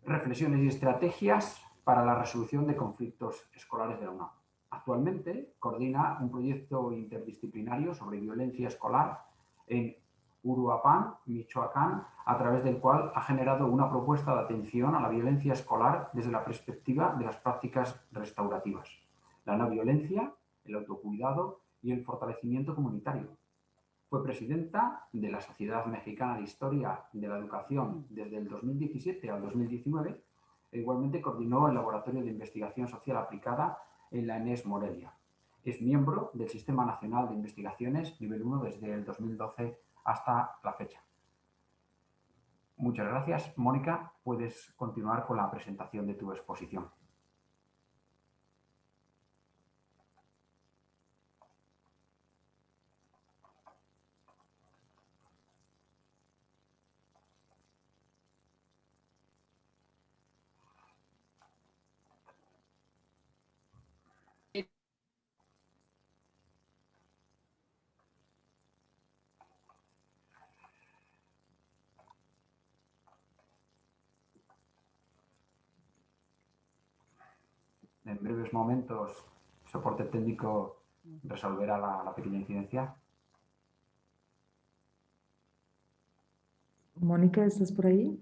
Reflexiones y estrategias para la resolución de conflictos escolares de la UNAM. Actualmente coordina un proyecto interdisciplinario sobre violencia escolar en Uruapan, Michoacán, a través del cual ha generado una propuesta de atención a la violencia escolar desde la perspectiva de las prácticas restaurativas, la no violencia, el autocuidado y el fortalecimiento comunitario. Fue presidenta de la Sociedad Mexicana de Historia de la Educación desde el 2017 al 2019 e igualmente coordinó el Laboratorio de Investigación Social Aplicada en la ENES Morelia. Es miembro del Sistema Nacional de Investigaciones Nivel 1 desde el 2012 hasta la fecha. Muchas gracias. Mónica, puedes continuar con la presentación de tu exposición. En breves momentos, el soporte técnico resolverá la pequeña incidencia. Mónica, ¿estás por ahí?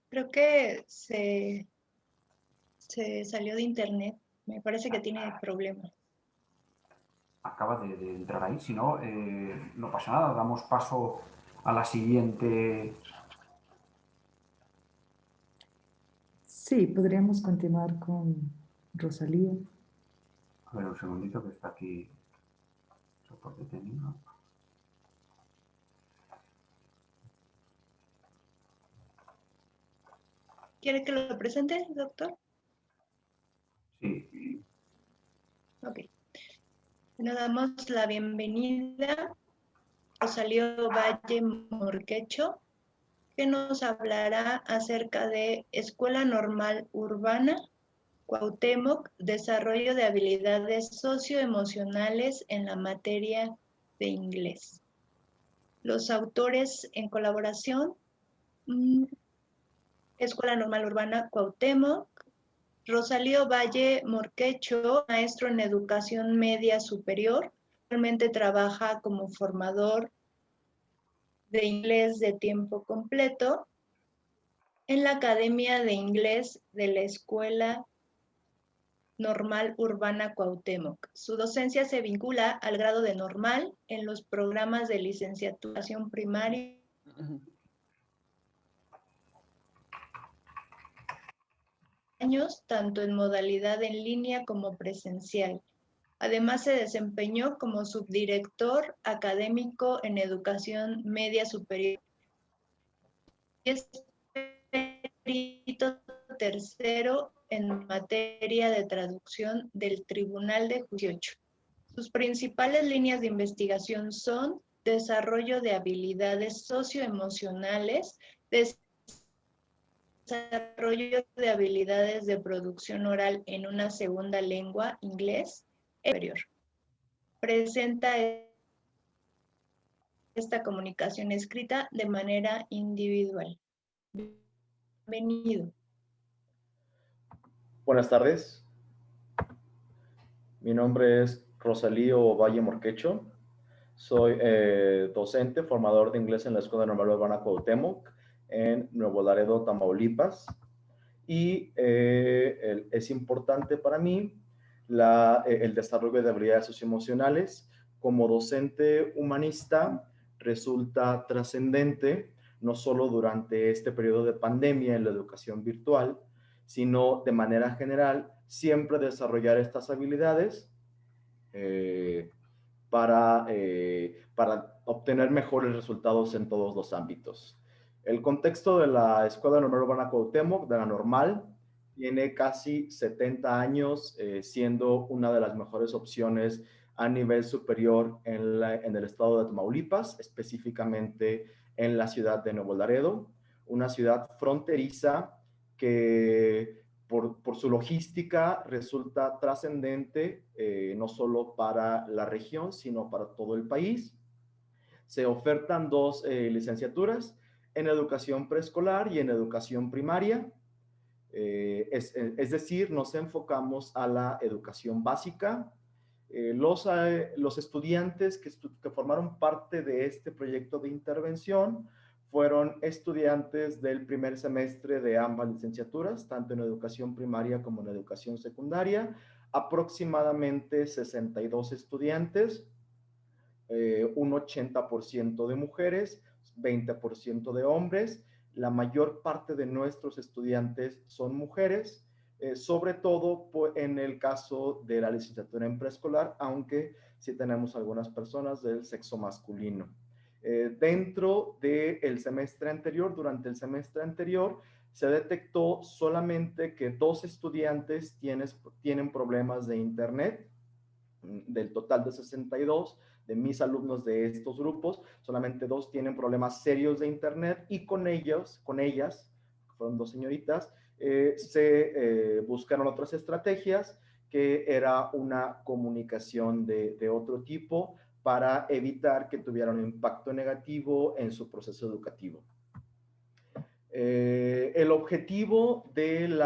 Creo que se salió de internet. Me parece que tiene problemas. Acaba de entrar ahí, si no, no pasa nada. Damos paso a la siguiente. Sí, podríamos continuar con Rosalío. A ver, un segundito que está aquí. Soporte técnico. ¿Quiere que lo presente, doctor? Sí. Ok. Nos damos la bienvenida a Rosalío Valle Morquecho, que nos hablará acerca de Escuela Normal Urbana, Cuauhtémoc, desarrollo de habilidades socioemocionales en la materia de inglés. Los autores en colaboración, Escuela Normal Urbana Cuauhtémoc, Rosalío Valle Morquecho, maestro en educación media superior, actualmente trabaja como formador de inglés de tiempo completo en la Academia de Inglés de la Escuela Normal Urbana Cuauhtémoc. Su docencia se vincula al grado de normal en los programas de licenciatura primaria años, tanto en modalidad en línea como presencial. Además, se desempeñó como subdirector académico en educación media superior y es perito tercero en materia de traducción del Tribunal de Justicia. Sus principales líneas de investigación son desarrollo de habilidades socioemocionales, desarrollo de habilidades de producción oral en una segunda lengua, inglés, superior. Presenta esta comunicación escrita de manera individual. Bienvenido. Buenas tardes. Mi nombre es Rosalío Valle Morquecho. Soy docente, formador de inglés en la Escuela Normal Urbana Cuauhtémoc en Nuevo Laredo, Tamaulipas. Y es importante para mí el desarrollo de habilidades socioemocionales. Como docente humanista resulta trascendente, no solo durante este periodo de pandemia en la educación virtual, sino de manera general, siempre desarrollar estas habilidades para obtener mejores resultados en todos los ámbitos. El contexto de la Escuela Normal Urbana Cuauhtémoc, de la normal, tiene casi 70 años siendo una de las mejores opciones a nivel superior en el estado de Tamaulipas, específicamente en la ciudad de Nuevo Laredo, una ciudad fronteriza que por su logística resulta trascendente, no solo para la región, sino para todo el país. Se ofertan dos licenciaturas en educación preescolar y en educación primaria. Es decir, nos enfocamos a la educación básica. Los estudiantes que formaron parte de este proyecto de intervención fueron estudiantes del primer semestre de ambas licenciaturas, tanto en educación primaria como en educación secundaria, aproximadamente 62 estudiantes, un 80% de mujeres, 20% de hombres. La mayor parte de nuestros estudiantes son mujeres, sobre todo en el caso de la licenciatura en preescolar, aunque sí tenemos algunas personas del sexo masculino. Dentro del semestre anterior, durante el semestre anterior, se detectó solamente que 2 estudiantes tienen problemas de internet. Del total de 62, de mis alumnos de estos grupos, solamente 2 tienen problemas serios de internet, y con ellas, fueron 2 señoritas, se buscaron otras estrategias, que era una comunicación de otro tipo para evitar que tuvieran un impacto negativo en su proceso educativo. El objetivo del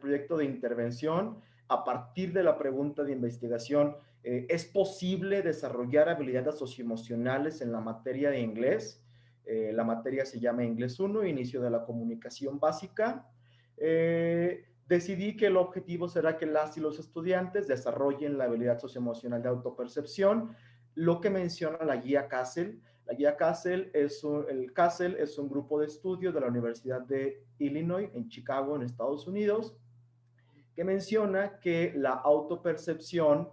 proyecto de intervención, a partir de la pregunta de investigación, ¿es posible desarrollar habilidades socioemocionales en la materia de inglés? La materia se llama Inglés 1, Inicio de la Comunicación Básica. Decidí que el objetivo será que las y los estudiantes desarrollen la habilidad socioemocional de autopercepción, lo que menciona la guía CASEL. La guía CASEL es un grupo de estudio de la Universidad de Illinois en Chicago, en Estados Unidos, que menciona que la autopercepción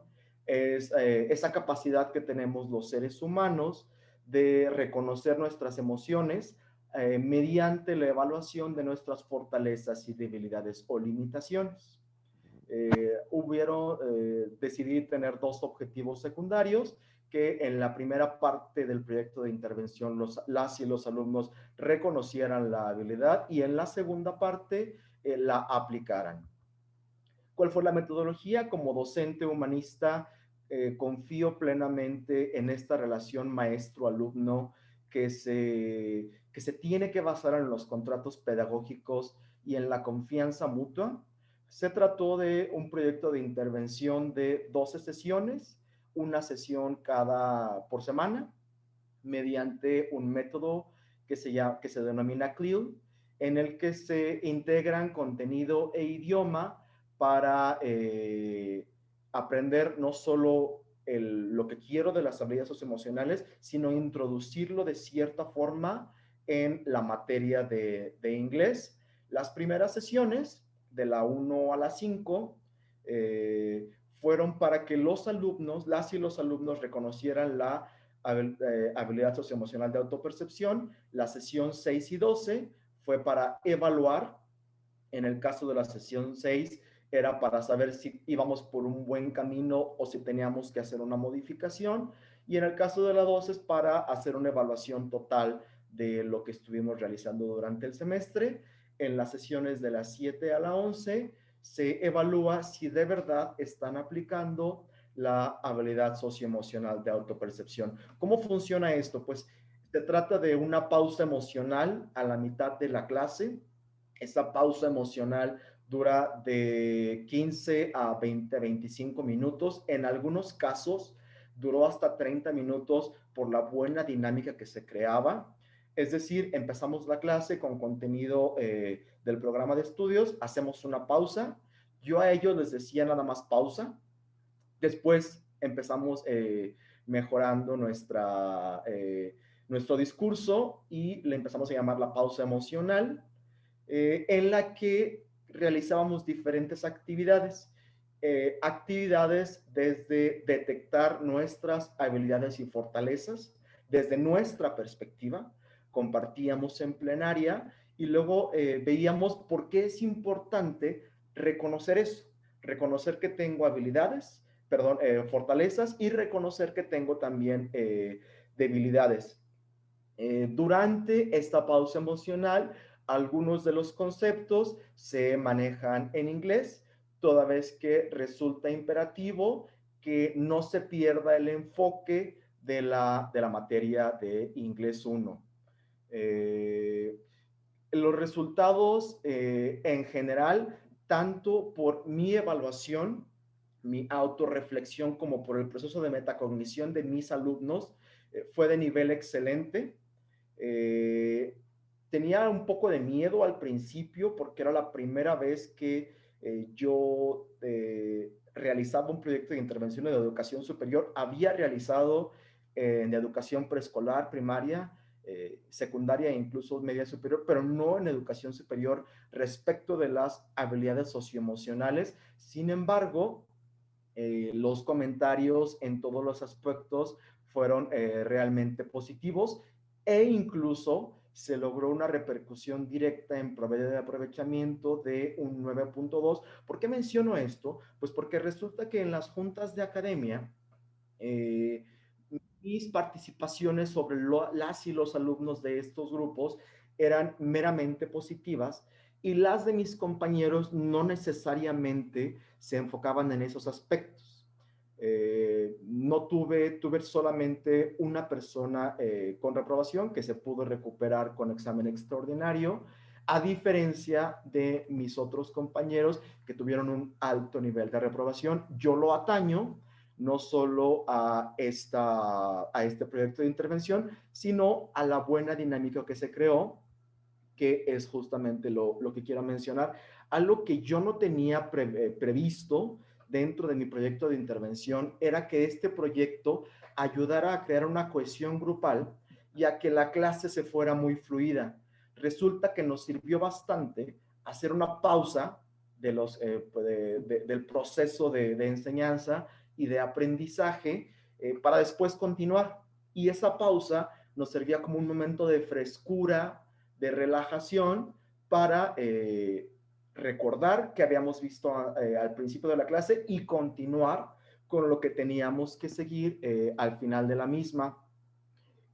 es esa capacidad que tenemos los seres humanos de reconocer nuestras emociones mediante la evaluación de nuestras fortalezas y debilidades o limitaciones. Decidí tener 2 objetivos secundarios, que en la primera parte del proyecto de intervención las y los alumnos reconocieran la habilidad, y en la segunda parte la aplicaran. ¿Cuál fue la metodología? Como docente humanista, confío plenamente en esta relación maestro-alumno que se tiene que basar en los contratos pedagógicos y en la confianza mutua. Se trató de un proyecto de intervención de 12 sesiones, una sesión por semana, mediante un método que se denomina CLIL, en el que se integran contenido e idioma para aprender no solo lo que quiero de las habilidades socioemocionales, sino introducirlo de cierta forma en la materia de inglés. Las primeras sesiones, de la 1 a la 5, fueron para que las y los alumnos reconocieran la habilidad socioemocional de autopercepción. La sesión 6 y 12 fue para evaluar. En el caso de la sesión 6 era para saber si íbamos por un buen camino o si teníamos que hacer una modificación, y en el caso de la 12 es para hacer una evaluación total de lo que estuvimos realizando durante el semestre. En las sesiones de las 7 a la 11 se evalúa si de verdad están aplicando la habilidad socioemocional de autopercepción. ¿Cómo funciona esto? Pues se trata de una pausa emocional a la mitad de la clase. Esa pausa emocional dura de 15 a 20, 25 minutos. En algunos casos duró hasta 30 minutos por la buena dinámica que se creaba. Es decir, empezamos la clase con contenido del programa de estudios, hacemos una pausa. Yo a ellos les decía nada más pausa. Después empezamos mejorando nuestro discurso y le empezamos a llamar la pausa emocional, en la que realizábamos diferentes actividades. Actividades desde detectar nuestras habilidades y fortalezas, desde nuestra perspectiva, compartíamos en plenaria y luego veíamos por qué es importante reconocer eso, reconocer que tengo habilidades, fortalezas y reconocer que tengo también debilidades. Durante esta pausa emocional, algunos de los conceptos se manejan en inglés, toda vez que resulta imperativo que no se pierda el enfoque de la materia de inglés 1. Los resultados en general, tanto por mi evaluación, mi autorreflexión, como por el proceso de metacognición de mis alumnos, fue de nivel excelente. Tenía un poco de miedo al principio porque era la primera vez que yo realizaba un proyecto de intervención de educación superior. Había realizado en educación preescolar, primaria, secundaria e incluso media superior, pero no en educación superior respecto de las habilidades socioemocionales. Sin embargo, los comentarios en todos los aspectos fueron realmente positivos e incluso se logró una repercusión directa en promedio de aprovechamiento de un 9.2. ¿Por qué menciono esto? Pues porque resulta que en las juntas de academia, mis participaciones sobre las y los alumnos de estos grupos eran meramente positivas y las de mis compañeros no necesariamente se enfocaban en esos aspectos. No tuve solamente una persona con reprobación que se pudo recuperar con examen extraordinario, a diferencia de mis otros compañeros que tuvieron un alto nivel de reprobación. Yo lo ataño no solo a este proyecto de intervención, sino a la buena dinámica que se creó, que es justamente lo que quiero mencionar. Algo que yo no tenía previsto dentro de mi proyecto de intervención era que este proyecto ayudara a crear una cohesión grupal y a que la clase se fuera muy fluida. Resulta que nos sirvió bastante hacer una pausa del proceso de enseñanza y de aprendizaje para después continuar. Y esa pausa nos servía como un momento de frescura, de relajación, para recordar que habíamos visto al principio de la clase y continuar con lo que teníamos que seguir al final de la misma.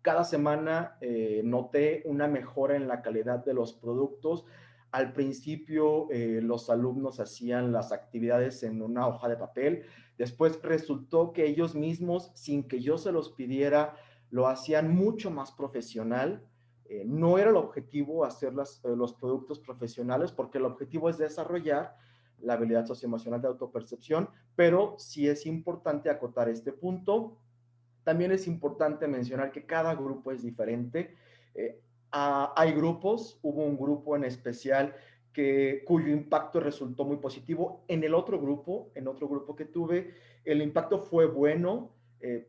Cada semana noté una mejora en la calidad de los productos. Al principio los alumnos hacían las actividades en una hoja de papel. Después resultó que ellos mismos, sin que yo se los pidiera, lo hacían mucho más profesional. No era el objetivo hacer los productos profesionales, porque el objetivo es desarrollar la habilidad socioemocional de autopercepción, pero sí es importante acotar este punto. También es importante mencionar que cada grupo es diferente. Hay grupos, hubo un grupo en especial cuyo impacto resultó muy positivo. En otro grupo que tuve, el impacto fue bueno,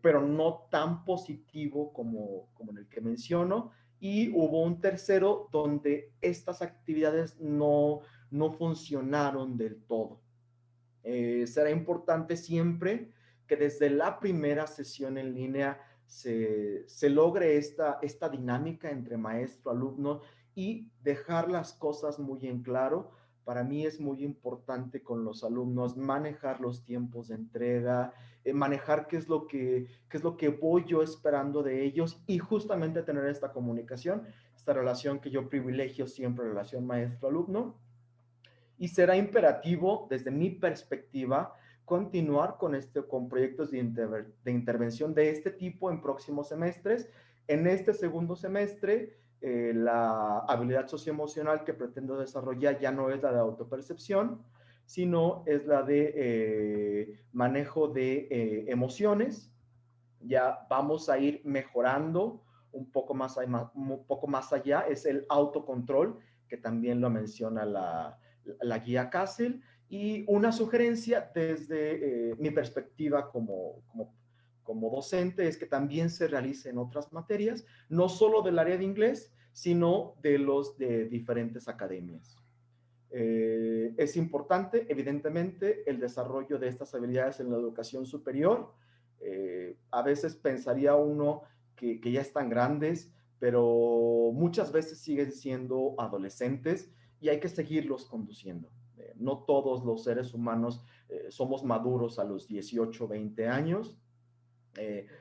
pero no tan positivo como en el que menciono. Y hubo un tercero donde estas actividades no funcionaron del todo. Será importante siempre que desde la primera sesión en línea se logre esta dinámica entre maestro-alumno y dejar las cosas muy en claro. Para mí es muy importante con los alumnos manejar los tiempos de entrega, manejar qué es lo que voy yo esperando de ellos y justamente tener esta comunicación, esta relación que yo privilegio siempre, relación maestro-alumno. Y será imperativo, desde mi perspectiva, continuar con proyectos de intervención de este tipo en próximos semestres. En este segundo semestre, la habilidad socioemocional que pretendo desarrollar ya no es la de autopercepción, sino es la de manejo de emociones. Ya vamos a ir mejorando un poco más allá, es el autocontrol, que también lo menciona la guía CASEL. Y una sugerencia desde mi perspectiva como docente es que también se realice en otras materias, no solo del área de inglés, sino de diferentes academias. Es importante, evidentemente, el desarrollo de estas habilidades en la educación superior. A veces pensaría uno que ya están grandes, pero muchas veces siguen siendo adolescentes y hay que seguirlos conduciendo. No todos los seres humanos somos maduros a los 18, 20 años.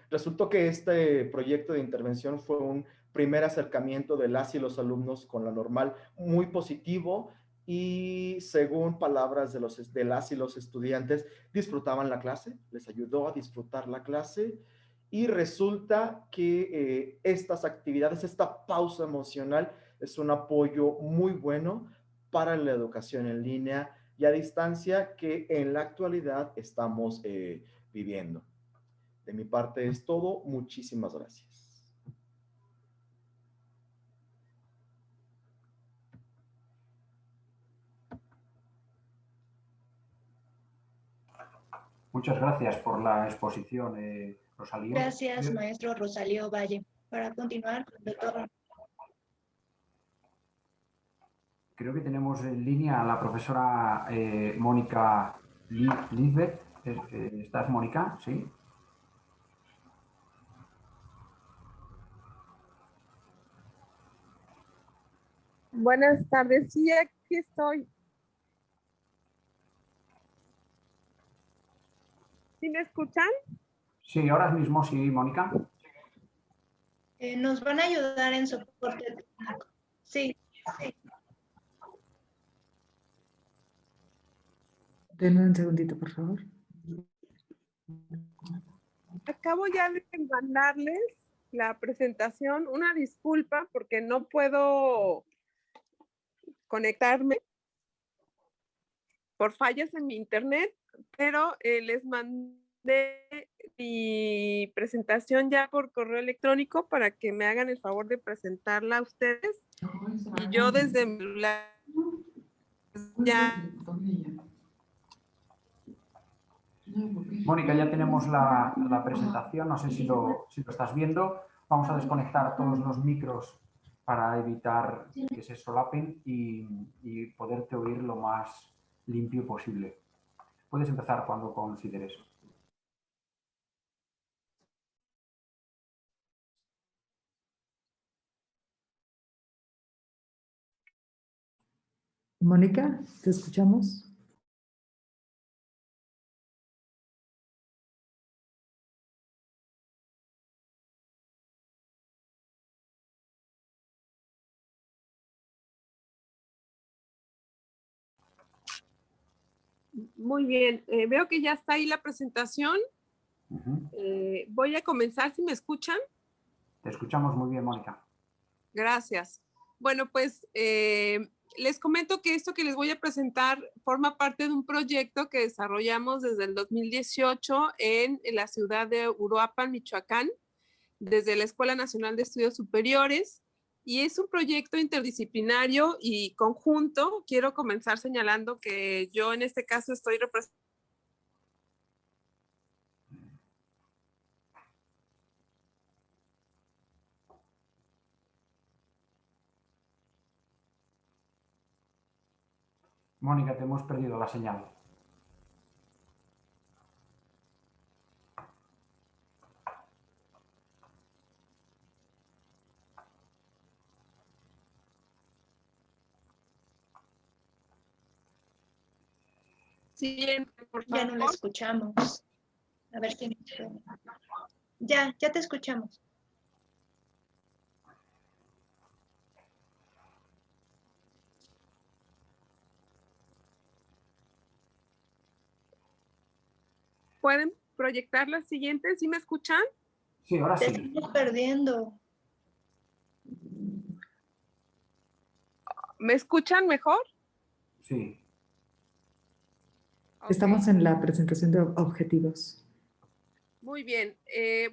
Resultó que este proyecto de intervención fue un primer acercamiento de las y los alumnos con la normal muy positivo, y según palabras de las y los estudiantes, disfrutaban la clase, les ayudó a disfrutar la clase, y resulta que estas actividades, esta pausa emocional es un apoyo muy bueno para la educación en línea y a distancia que en la actualidad estamos viviendo. De mi parte es todo. Muchísimas gracias. Muchas gracias por la exposición, Rosalío. Gracias, maestro Rosalío Valle. Para continuar, doctor. Creo que tenemos en línea a la profesora Mónica Lisbeth. ¿Estás, Mónica? Sí. Buenas tardes, sí, aquí estoy. ¿Sí me escuchan? Sí, ahora mismo sí, Mónica. Nos van a ayudar en soporte técnico. Sí, sí. Denme un segundito, por favor. Acabo ya de mandarles la presentación. Una disculpa porque no puedo conectarme por fallas en mi internet, pero les mandé mi presentación ya por correo electrónico para que me hagan el favor de presentarla a ustedes. Y yo desde mi celular ya... Mónica, ya tenemos la presentación, no sé si lo estás viendo. Vamos a desconectar todos los micros para evitar que se solapen y poderte oír lo más limpio posible. Puedes empezar cuando consideres. Mónica, ¿te escuchamos? Muy bien, veo que ya está ahí la presentación. Voy a comenzar, ¿si me escuchan? Te escuchamos muy bien, Mónica. Gracias. Bueno, pues les comento que esto que les voy a presentar forma parte de un proyecto que desarrollamos desde el 2018 en la ciudad de Uruapan, Michoacán, desde la Escuela Nacional de Estudios Superiores. Y es un proyecto interdisciplinario y conjunto. Quiero comenzar señalando que yo en este caso estoy representando Mónica, te hemos perdido la señal. Sí, por favor. Ya no la escuchamos. A ver quién. Ya te escuchamos. ¿Pueden proyectar la siguiente? ¿Sí me escuchan? Sí, ahora sí. Te estamos perdiendo. ¿Me escuchan mejor? Sí. Okay. Estamos en la presentación de objetivos. Muy bien.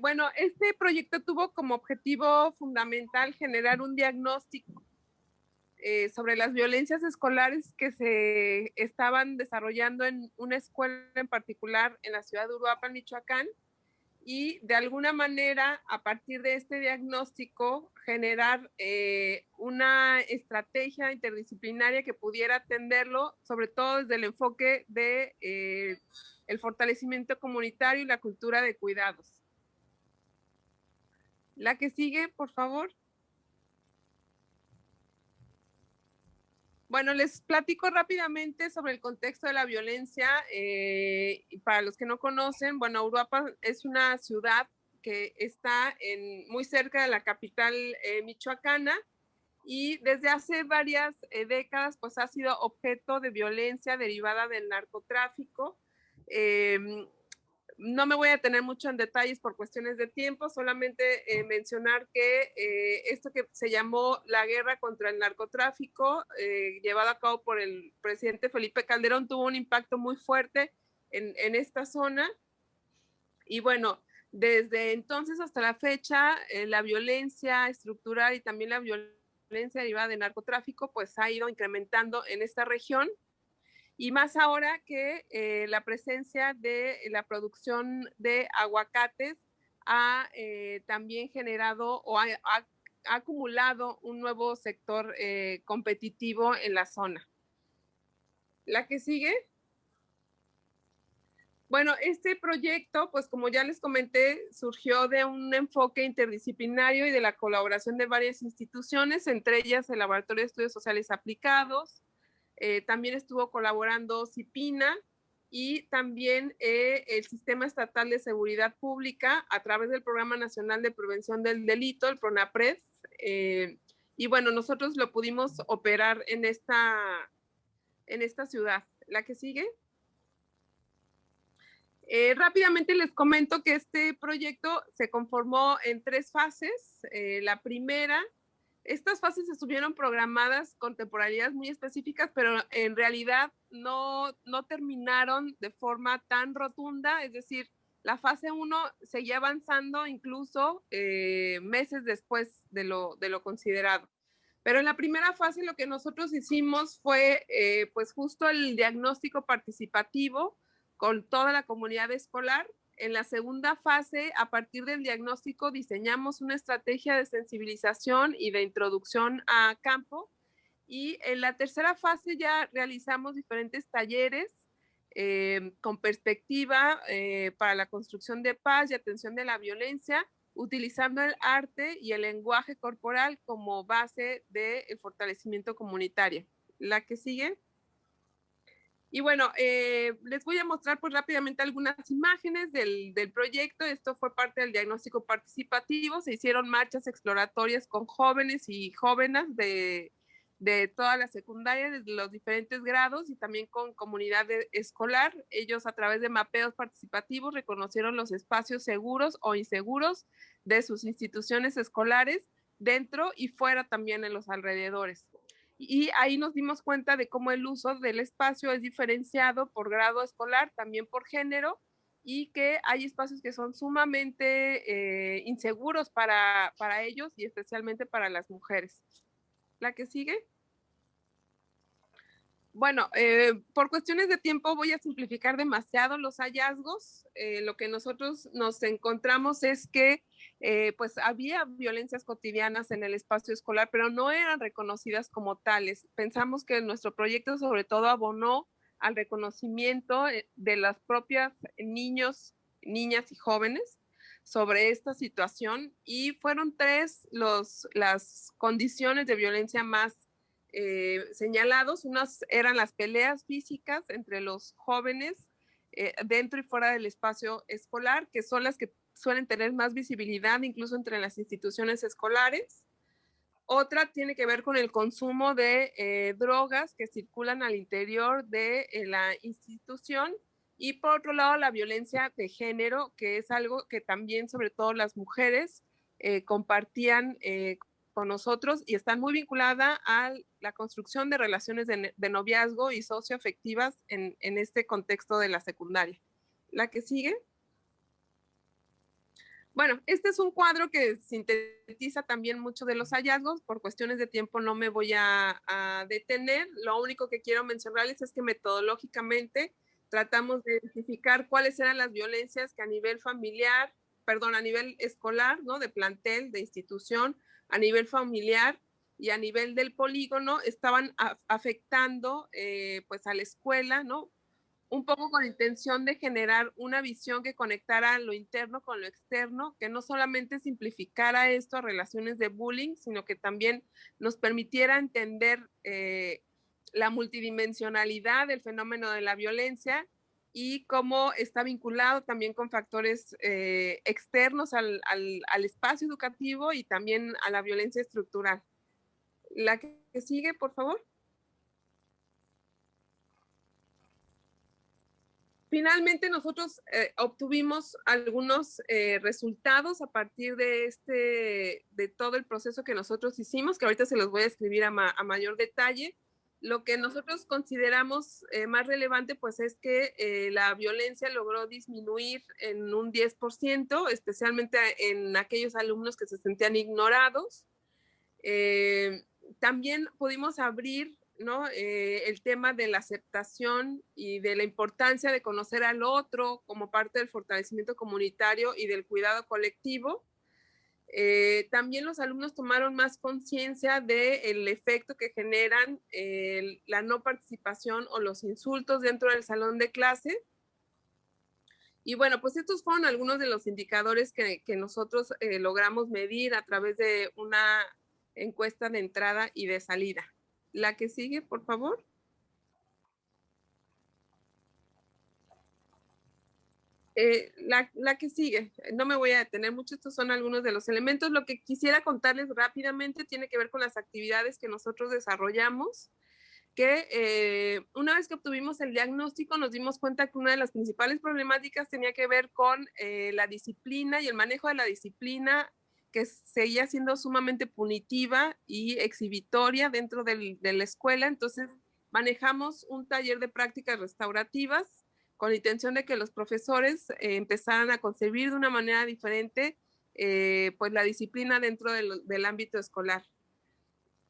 Bueno, este proyecto tuvo como objetivo fundamental generar un diagnóstico sobre las violencias escolares que se estaban desarrollando en una escuela en particular en la ciudad de Uruapan, Michoacán, y de alguna manera, a partir de este diagnóstico, generar una estrategia interdisciplinaria que pudiera atenderlo, sobre todo desde el enfoque de el fortalecimiento comunitario y la cultura de cuidados. La que sigue, por favor. Bueno, les platico rápidamente sobre el contexto de la violencia. Para los que no conocen, bueno, Uruapan es una ciudad que está muy cerca de la capital michoacana, y desde hace varias décadas pues ha sido objeto de violencia derivada del narcotráfico. No me voy a detener mucho en detalles por cuestiones de tiempo, solamente mencionar que esto que se llamó la guerra contra el narcotráfico, llevada a cabo por el presidente Felipe Calderón, tuvo un impacto muy fuerte en esta zona. Y bueno, desde entonces hasta la fecha, la violencia estructural y también la violencia derivada de narcotráfico pues ha ido incrementando en esta región. Y más ahora que la presencia de la producción de aguacates ha también generado o ha acumulado un nuevo sector competitivo en la zona. ¿La que sigue? Bueno, este proyecto, pues como ya les comenté, surgió de un enfoque interdisciplinario y de la colaboración de varias instituciones, entre ellas el Laboratorio de Estudios Sociales Aplicados. También estuvo colaborando CIPINA y también el Sistema Estatal de Seguridad Pública a través del Programa Nacional de Prevención del Delito, el PRONAPRED. Y bueno, nosotros lo pudimos operar en esta ciudad. ¿La que sigue? Rápidamente les comento que este proyecto se conformó en 3 fases. La primera, estas fases estuvieron programadas con temporalidades muy específicas, pero en realidad no terminaron de forma tan rotunda, es decir, la fase 1 seguía avanzando incluso meses después de lo considerado. Pero en la primera fase lo que nosotros hicimos fue pues justo el diagnóstico participativo con toda la comunidad escolar. En la segunda fase, a partir del diagnóstico, diseñamos una estrategia de sensibilización y de introducción a campo. Y en la tercera fase ya realizamos diferentes talleres con perspectiva para la construcción de paz y atención de la violencia, utilizando el arte y el lenguaje corporal como base del fortalecimiento comunitario. ¿La que sigue? Y bueno, les voy a mostrar pues rápidamente algunas imágenes del proyecto. Esto fue parte del diagnóstico participativo. Se hicieron marchas exploratorias con jóvenes y jóvenes de toda la secundaria, de los diferentes grados, y también con comunidad escolar. Ellos, a través de mapeos participativos, reconocieron los espacios seguros o inseguros de sus instituciones escolares, dentro y fuera también en los alrededores. Y ahí nos dimos cuenta de cómo el uso del espacio es diferenciado por grado escolar, también por género, y que hay espacios que son sumamente inseguros para ellos y especialmente para las mujeres. ¿La que sigue? Bueno, por cuestiones de tiempo voy a simplificar demasiado los hallazgos. Lo que nosotros nos encontramos es que pues había violencias cotidianas en el espacio escolar, pero no eran reconocidas como tales. Pensamos que nuestro proyecto sobre todo abonó al reconocimiento de las propias niños, niñas y jóvenes sobre esta situación, y fueron 3 las condiciones de violencia más señalados. Unas eran las peleas físicas entre los jóvenes dentro y fuera del espacio escolar, que son las que suelen tener más visibilidad incluso entre las instituciones escolares. Otra tiene que ver con el consumo de drogas que circulan al interior de la institución. Y por otro lado, la violencia de género, que es algo que también, sobre todo las mujeres, compartían con nosotros y están muy vinculada a la construcción de relaciones de noviazgo y socioafectivas en este contexto de la secundaria. ¿La que sigue? Bueno, este es un cuadro que sintetiza también mucho de los hallazgos. Por cuestiones de tiempo no me voy a detener. Lo único que quiero mencionarles es que metodológicamente tratamos de identificar cuáles eran las violencias que a nivel familiar, a nivel escolar, ¿no? De plantel, de institución, a nivel familiar y a nivel del polígono estaban afectando pues a la escuela, ¿no? Un poco con intención de generar una visión que conectara lo interno con lo externo, que no solamente simplificara esto a relaciones de bullying, sino que también nos permitiera entender la multidimensionalidad del fenómeno de la violencia y cómo está vinculado también con factores externos al espacio educativo y también a la violencia estructural. La que sigue, por favor. Finalmente nosotros obtuvimos algunos resultados a partir de todo el proceso que nosotros hicimos, que ahorita se los voy a escribir a mayor detalle. Lo que nosotros consideramos más relevante pues es que la violencia logró disminuir en un 10%, especialmente en aquellos alumnos que se sentían ignorados. También pudimos abrir, ¿no? El tema de la aceptación y de la importancia de conocer al otro como parte del fortalecimiento comunitario y del cuidado colectivo. También los alumnos tomaron más conciencia del efecto que generan la no participación o los insultos dentro del salón de clase. Y bueno, pues estos fueron algunos de los indicadores que nosotros logramos medir a través de una encuesta de entrada y de salida. La que sigue, por favor. La que sigue, no me voy a detener mucho, estos son algunos de los elementos. Lo que quisiera contarles rápidamente tiene que ver con las actividades que nosotros desarrollamos, que una vez que obtuvimos el diagnóstico nos dimos cuenta que una de las principales problemáticas tenía que ver con la disciplina y el manejo de la disciplina, que seguía siendo sumamente punitiva y exhibitoria dentro de la escuela. Entonces manejamos un taller de prácticas restaurativas con la intención de que los profesores empezaran a concebir de una manera diferente pues la disciplina dentro del ámbito escolar.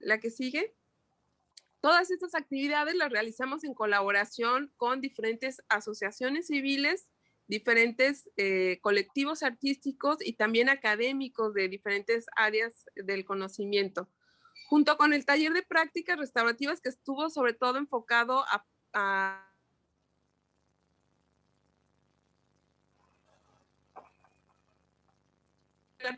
La que sigue. Todas estas actividades las realizamos en colaboración con diferentes asociaciones civiles, diferentes colectivos artísticos y también académicos de diferentes áreas del conocimiento. Junto con el taller de prácticas restaurativas que estuvo sobre todo enfocado a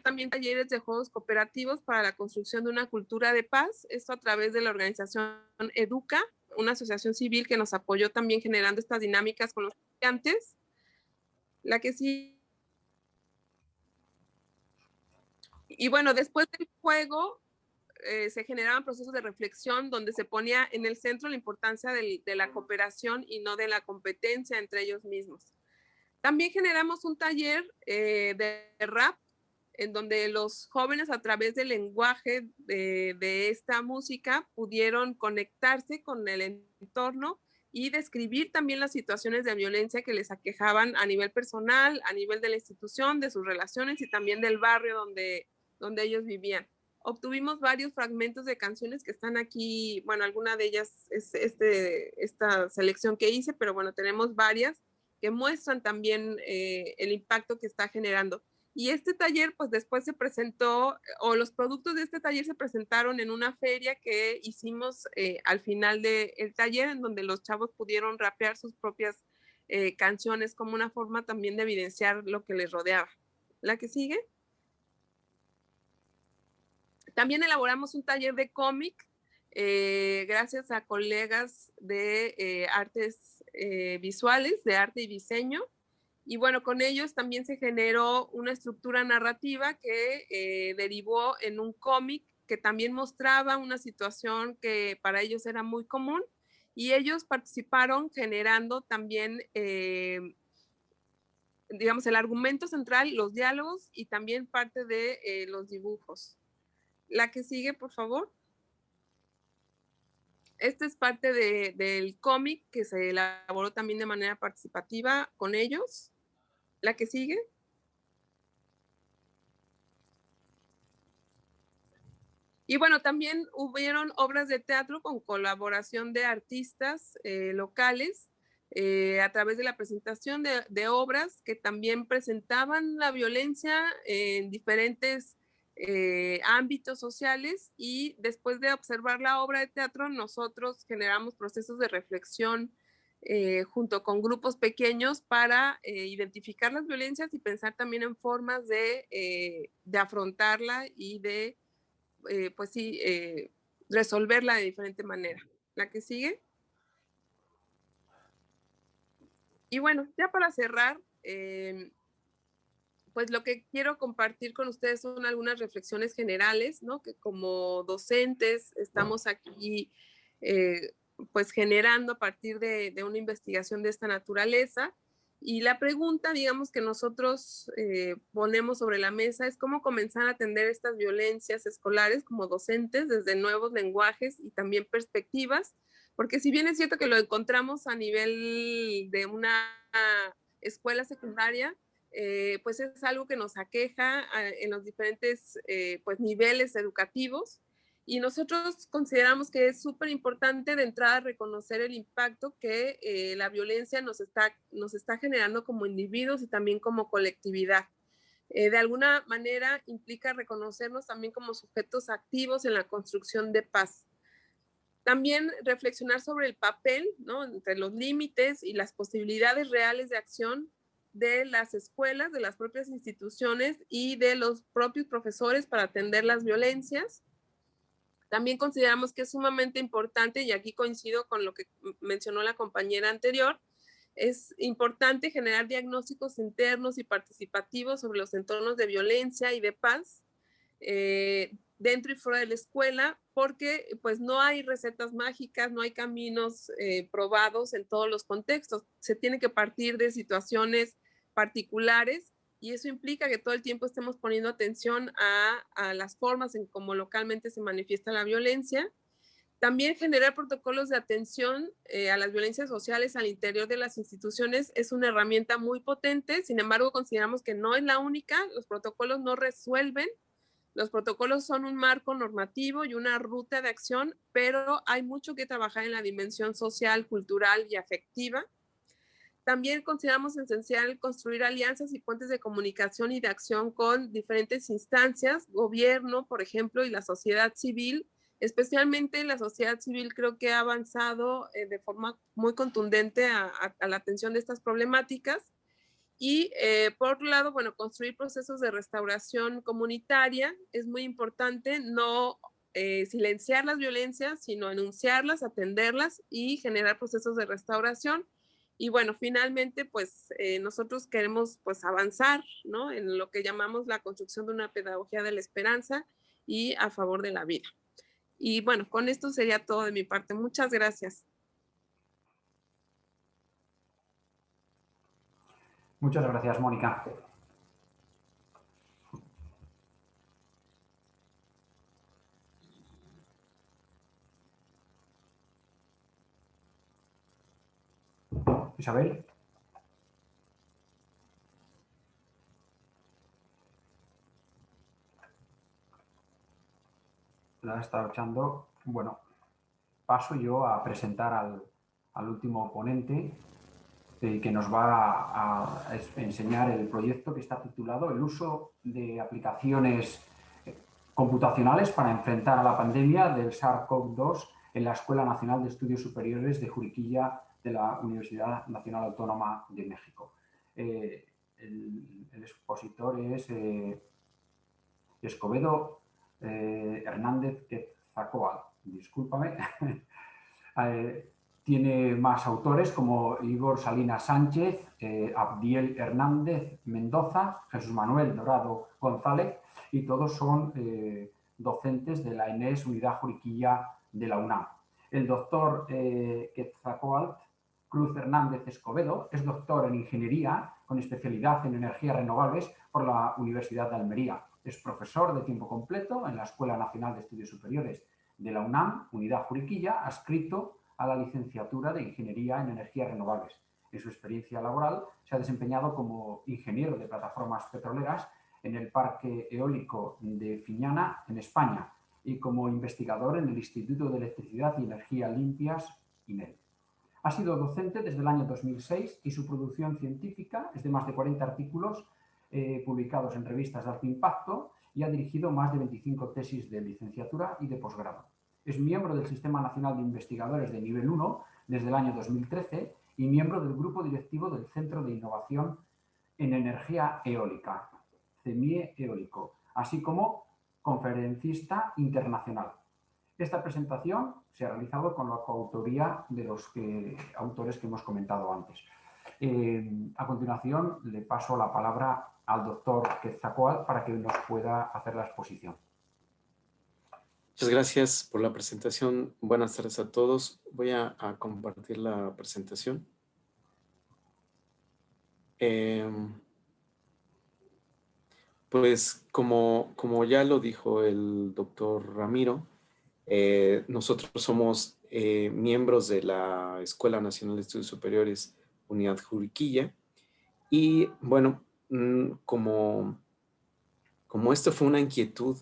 también talleres de juegos cooperativos para la construcción de una cultura de paz, esto a través de la organización Educa, una asociación civil que nos apoyó también generando estas dinámicas con los estudiantes. La que sí. Y bueno, después del juego se generaban procesos de reflexión donde se ponía en el centro la importancia de la cooperación y no de la competencia entre ellos mismos. También generamos un taller de rap en donde los jóvenes a través del lenguaje de esta música pudieron conectarse con el entorno y describir también las situaciones de violencia que les aquejaban a nivel personal, a nivel de la institución, de sus relaciones y también del barrio donde ellos vivían. Obtuvimos varios fragmentos de canciones que están aquí, bueno, alguna de ellas es esta selección que hice, pero bueno, tenemos varias que muestran también el impacto que está generando. Y este taller, pues después se presentó, o los productos de este taller se presentaron en una feria que hicimos al final del taller, en donde los chavos pudieron rapear sus propias canciones como una forma también de evidenciar lo que les rodeaba. ¿La que sigue? También elaboramos un taller de cómic, gracias a colegas de artes visuales, de arte y diseño. Y bueno, con ellos también se generó una estructura narrativa que derivó en un cómic que también mostraba una situación que para ellos era muy común y ellos participaron generando también, digamos, el argumento central, los diálogos y también parte de los dibujos. La que sigue, por favor. Esta es parte del cómic que se elaboró también de manera participativa con ellos. La que sigue. Y bueno, también hubieron obras de teatro con colaboración de artistas locales a través de la presentación de obras que también presentaban la violencia en diferentes ámbitos sociales, y después de observar la obra de teatro nosotros generamos procesos de reflexión junto con grupos pequeños para identificar las violencias y pensar también en formas de afrontarla y de, pues sí, resolverla de diferente manera. La que sigue. Y bueno, ya para cerrar, pues lo que quiero compartir con ustedes son algunas reflexiones generales, ¿no? Que como docentes estamos aquí pues generando a partir de una investigación de esta naturaleza. Y la pregunta, digamos, que nosotros ponemos sobre la mesa es cómo comenzar a atender estas violencias escolares como docentes desde nuevos lenguajes y también perspectivas, porque si bien es cierto que lo encontramos a nivel de una escuela secundaria, pues es algo que nos aqueja en los diferentes pues niveles educativos, y nosotros consideramos que es súper importante de entrada reconocer el impacto que la violencia nos está generando como individuos y también como colectividad. De alguna manera implica reconocernos también como sujetos activos en la construcción de paz. También reflexionar sobre el papel, ¿no?, entre los límites y las posibilidades reales de acción de las escuelas, de las propias instituciones y de los propios profesores para atender las violencias. También consideramos que es sumamente importante, y aquí coincido con lo que mencionó la compañera anterior, es importante generar diagnósticos internos y participativos sobre los entornos de violencia y de paz dentro y fuera de la escuela, porque pues no hay recetas mágicas, no hay caminos probados en todos los contextos. Se tiene que partir de situaciones particulares, y eso implica que todo el tiempo estemos poniendo atención a las formas en cómo localmente se manifiesta la violencia. También generar protocolos de atención a las violencias sociales al interior de las instituciones es una herramienta muy potente. Sin embargo, consideramos que no es la única. Los protocolos no resuelven. Los protocolos son un marco normativo y una ruta de acción, pero hay mucho que trabajar en la dimensión social, cultural y afectiva. También consideramos esencial construir alianzas y puentes de comunicación y de acción con diferentes instancias, gobierno, por ejemplo, y la sociedad civil. Especialmente la sociedad civil creo que ha avanzado de forma muy contundente a la atención de estas problemáticas. Y por otro lado, bueno, construir procesos de restauración comunitaria es muy importante, no silenciar las violencias, sino enunciarlas, atenderlas y generar procesos de restauración. Y bueno, finalmente, pues nosotros queremos pues avanzar, ¿no?, en lo que llamamos la construcción de una pedagogía de la esperanza y a favor de la vida. Y bueno, con esto sería todo de mi parte. Muchas gracias. Muchas gracias, Mónica. Isabel. La está echando. Bueno, paso yo a presentar al último ponente que nos va a enseñar el proyecto que está titulado El uso de aplicaciones computacionales para enfrentar a la pandemia del SARS-CoV-2 en la Escuela Nacional de Estudios Superiores de Juriquilla de la Universidad Nacional Autónoma de México. El expositor es Escobedo Hernández Quetzalcóatl, discúlpame. Tiene más autores como Igor Salinas Sánchez, Abdiel Hernández Mendoza, Jesús Manuel Dorado González, y todos son docentes de la ENES Unidad Juriquilla de la UNAM. El doctor Quetzalcóatl Cruz Hernández Escobedo es doctor en Ingeniería con especialidad en energías renovables por la Universidad de Almería. Es profesor de tiempo completo en la Escuela Nacional de Estudios Superiores de la UNAM, Unidad Juriquilla, adscrito a la licenciatura de Ingeniería en Energías Renovables. En su experiencia laboral se ha desempeñado como ingeniero de plataformas petroleras en el Parque Eólico de Fiñana, en España, y como investigador en el Instituto de Electricidad y Energía Limpias, INEL. Ha sido docente desde el año 2006 y su producción científica es de más de 40 artículos publicados en revistas de alto impacto, y ha dirigido más de 25 tesis de licenciatura y de posgrado. Es miembro del Sistema Nacional de Investigadores de Nivel 1 desde el año 2013 y miembro del grupo directivo del Centro de Innovación en Energía Eólica, CEMIE Eólico, así como conferencista internacional. Esta presentación se ha realizado con la coautoría de los autores que hemos comentado antes. A continuación, le paso la palabra al doctor Quetzalcóatl para que nos pueda hacer la exposición. Muchas gracias por la presentación. Buenas tardes a todos. Voy a compartir la presentación. Pues como ya lo dijo el doctor Ramiro, nosotros somos miembros de la Escuela Nacional de Estudios Superiores Unidad Juriquilla y bueno, como esto fue una inquietud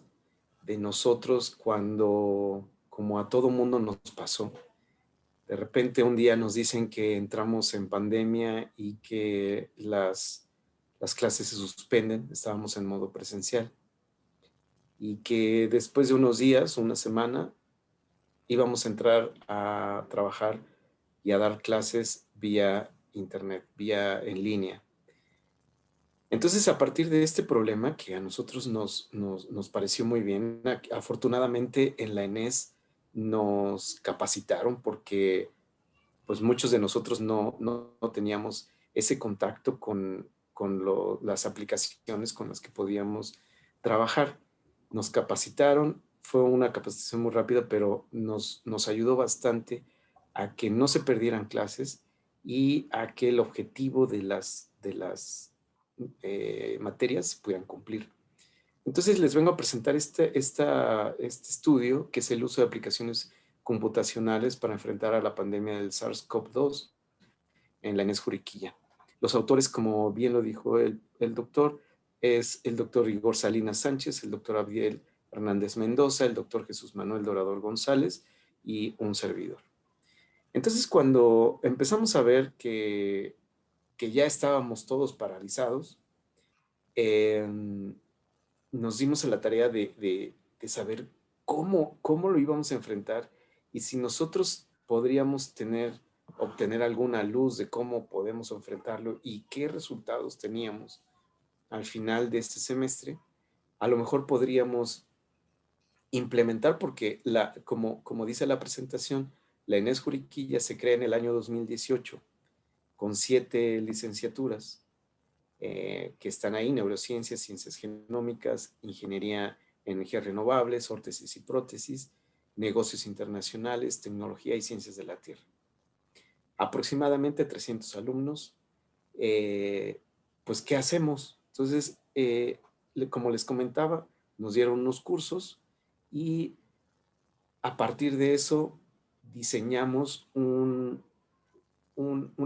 de nosotros cuando, como a todo mundo nos pasó, de repente un día nos dicen que entramos en pandemia y que las clases se suspenden, estábamos en modo presencial, y que después de unos días, una semana, íbamos a entrar a trabajar y a dar clases vía internet, vía en línea. Entonces, a partir de este problema que a nosotros nos pareció muy bien, afortunadamente en la ENES nos capacitaron porque pues muchos de nosotros no teníamos ese contacto con las aplicaciones con las que podíamos trabajar. Nos capacitaron, fue una capacitación muy rápida, pero nos ayudó bastante a que no se perdieran clases y a que el objetivo de las materias puedan cumplir. Entonces les vengo a presentar este estudio, que es el uso de aplicaciones computacionales para enfrentar a la pandemia del SARS-CoV-2 en la ENES Juriquilla. Los autores, como bien lo dijo el doctor, es el doctor Igor Salinas Sánchez, el doctor Abdiel Hernández Mendoza, el doctor Jesús Manuel Dorador González y un servidor. Entonces, cuando empezamos a ver que ya estábamos todos paralizados, nos dimos a la tarea de saber cómo lo íbamos a enfrentar y si nosotros podríamos obtener alguna luz de cómo podemos enfrentarlo y qué resultados teníamos al final de este semestre, a lo mejor podríamos implementar, porque como dice la presentación, la ENES Juriquilla se crea en el año 2018 con 7 licenciaturas que están ahí: neurociencias, ciencias genómicas, ingeniería en energías renovables, órtesis y prótesis, negocios internacionales, tecnología y ciencias de la tierra. Aproximadamente 300 alumnos. Pues, ¿qué hacemos? Entonces, como les comentaba, nos dieron unos cursos y a partir de eso diseñamos una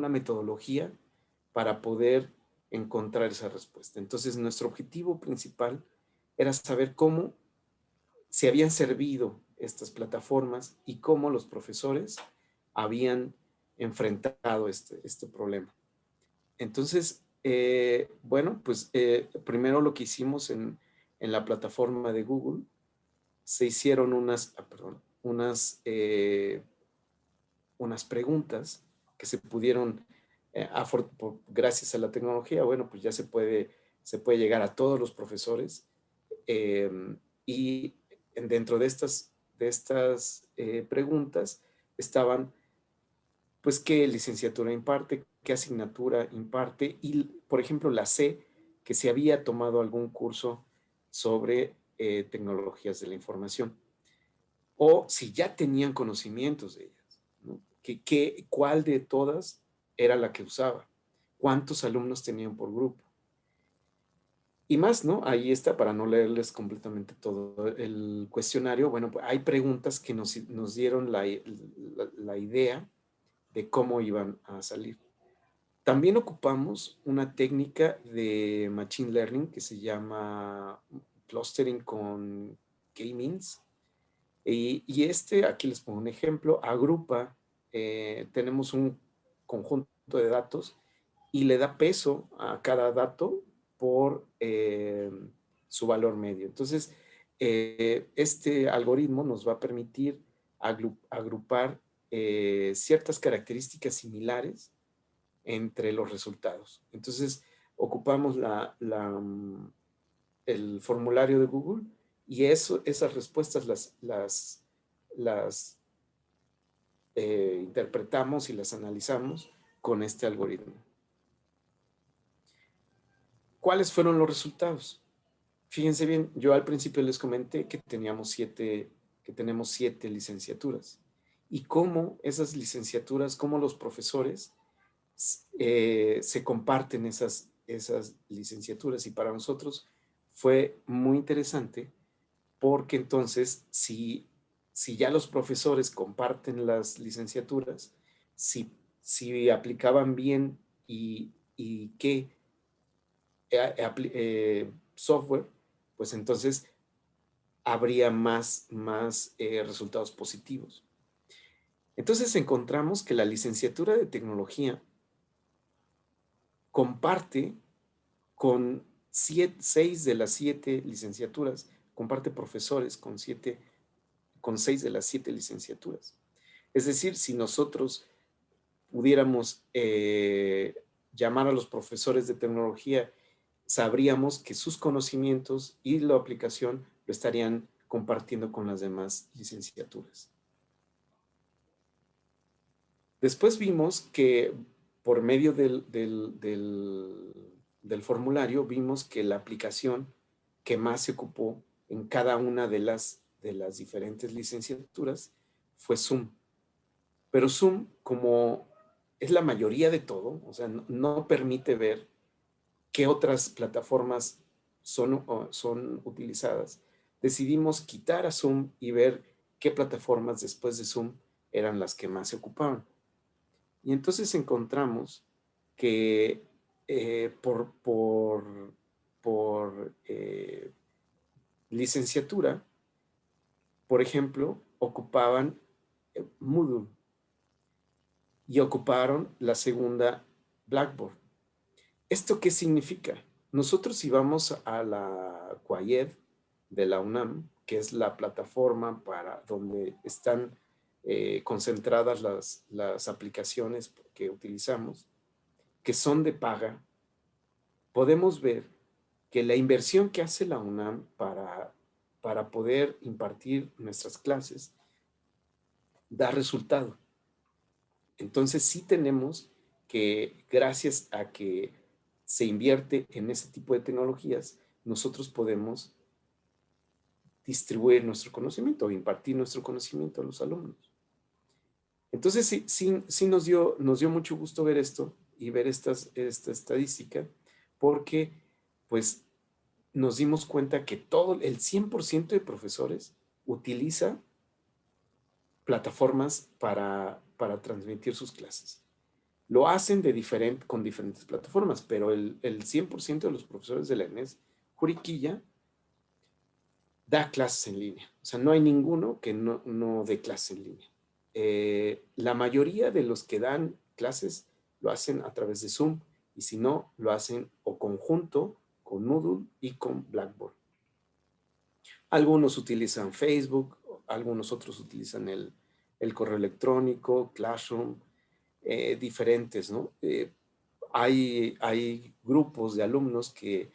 metodología para poder encontrar esa respuesta. Entonces, nuestro objetivo principal era saber cómo se habían servido estas plataformas y cómo los profesores habían enfrentado este problema. Entonces, bueno, pues primero lo que hicimos en la plataforma de Google, se hicieron unas preguntas que se pudieron, gracias a la tecnología, bueno, pues ya se puede llegar a todos los profesores, y dentro de estas preguntas estaban, pues, qué licenciatura imparte, qué asignatura imparte y, por ejemplo, la C, que se había tomado algún curso sobre tecnologías de la información, o si ya tenían conocimientos de ellas, ¿no? ¿Cuál de todas era la que usaba? ¿Cuántos alumnos tenían por grupo? Y más, ¿no? Ahí está, para no leerles completamente todo el cuestionario. Bueno, pues hay preguntas que nos dieron la idea de cómo iban a salir. También ocupamos una técnica de Machine Learning que se llama Clustering con K-means. Y aquí les pongo un ejemplo, agrupa, tenemos un conjunto de datos y le da peso a cada dato por su valor medio. Entonces, este algoritmo nos va a permitir agrupar ciertas características similares entre los resultados. Entonces, ocupamos el formulario de Google y esas respuestas las interpretamos y las analizamos con este algoritmo. ¿Cuáles fueron los resultados? Fíjense bien, yo al principio les comenté que tenemos 7 licenciaturas y cómo esas licenciaturas, cómo los profesores se comparten esas licenciaturas, y para nosotros fue muy interesante porque entonces si ya los profesores comparten las licenciaturas, si aplicaban bien y qué software, pues entonces habría más resultados positivos. Entonces encontramos que la licenciatura de tecnología comparte con 6 de las 7 licenciaturas, comparte profesores con 6 de las 7 licenciaturas. Es decir, si nosotros pudiéramos llamar a los profesores de tecnología, sabríamos que sus conocimientos y la aplicación lo estarían compartiendo con las demás licenciaturas. Después vimos que por medio del formulario, vimos que la aplicación que más se ocupó en cada una de las diferentes licenciaturas fue Zoom. Pero Zoom, como es la mayoría de todo, o sea, no permite ver qué otras plataformas son utilizadas. Decidimos quitar a Zoom y ver qué plataformas después de Zoom eran las que más se ocupaban. Y entonces encontramos que por licenciatura, por ejemplo, ocupaban Moodle y ocuparon la segunda Blackboard. ¿Esto qué significa? Nosotros, si vamos a la QUAYED de la UNAM, que es la plataforma para donde están concentradas las aplicaciones que utilizamos, que son de paga, podemos ver que la inversión que hace la UNAM para poder impartir nuestras clases da resultado. Entonces sí tenemos que, gracias a que se invierte en ese tipo de tecnologías, nosotros podemos distribuir nuestro conocimiento o impartir nuestro conocimiento a los alumnos. Entonces sí nos dio mucho gusto ver esto y ver esta estadística, porque pues nos dimos cuenta que el 100% de profesores utiliza plataformas para transmitir sus clases. Lo hacen con diferentes plataformas, pero el 100% de los profesores de la ENES Juriquilla da clases en línea. O sea, no hay ninguno que no dé clase en línea. La mayoría de los que dan clases lo hacen a través de Zoom, y si no, lo hacen o conjunto con Moodle y con Blackboard. Algunos utilizan Facebook, algunos otros utilizan el correo electrónico, Classroom, diferentes, ¿no? Hay grupos de alumnos que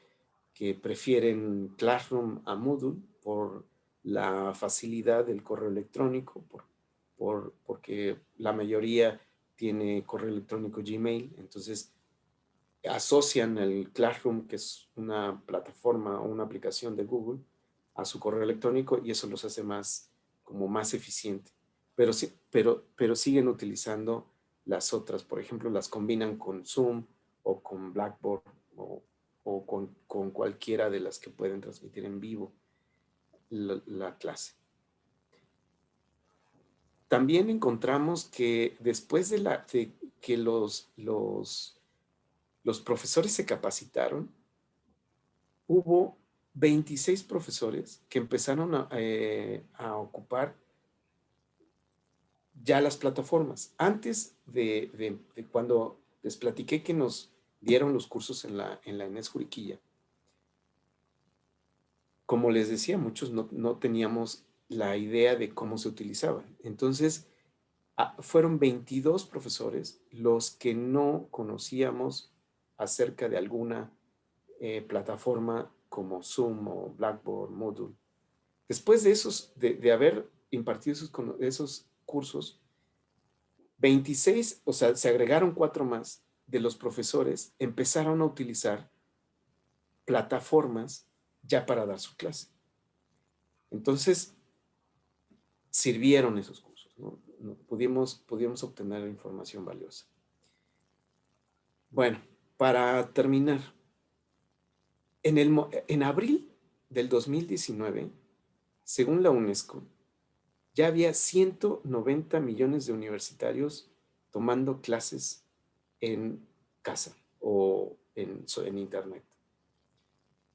prefieren Classroom a Moodle por la facilidad del correo electrónico, porque la mayoría tiene correo electrónico Gmail, entonces asocian el Classroom, que es una plataforma o una aplicación de Google, a su correo electrónico, y eso los hace más eficiente. Pero siguen utilizando las otras, por ejemplo, las combinan con Zoom o con Blackboard o con cualquiera de las que pueden transmitir en vivo la clase. También encontramos que después de que los profesores se capacitaron, hubo 26 profesores que empezaron a ocupar ya las plataformas. Antes de cuando les platiqué que nos dieron los cursos en la ENES Juriquilla, como les decía, muchos no teníamos la idea de cómo se utilizaban. Entonces, fueron 22 profesores los que no conocíamos acerca de alguna plataforma como Zoom o Blackboard, Moodle. Después de esos, de haber impartir esos cursos, 26, o sea, se agregaron 4 más de los profesores, empezaron a utilizar plataformas ya para dar su clase. Entonces, sirvieron esos cursos, ¿no? Pudimos obtener información valiosa. Bueno, para terminar, en abril del 2019, según la UNESCO, ya había 190 millones de universitarios tomando clases en casa o en Internet.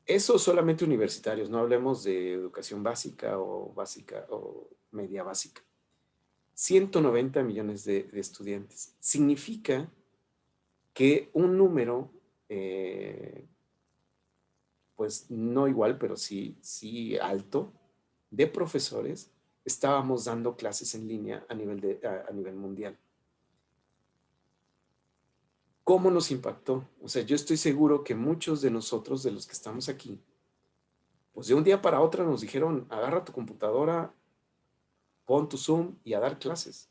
Eso solamente universitarios, no hablemos de educación básica o media básica. 190 millones de estudiantes. Significa que un número, pues no igual, pero sí alto, de profesores estábamos dando clases en línea a nivel mundial. ¿Cómo nos impactó? O sea, yo estoy seguro que muchos de nosotros, de los que estamos aquí, pues de un día para otro nos dijeron, agarra tu computadora, pon tu Zoom y a dar clases.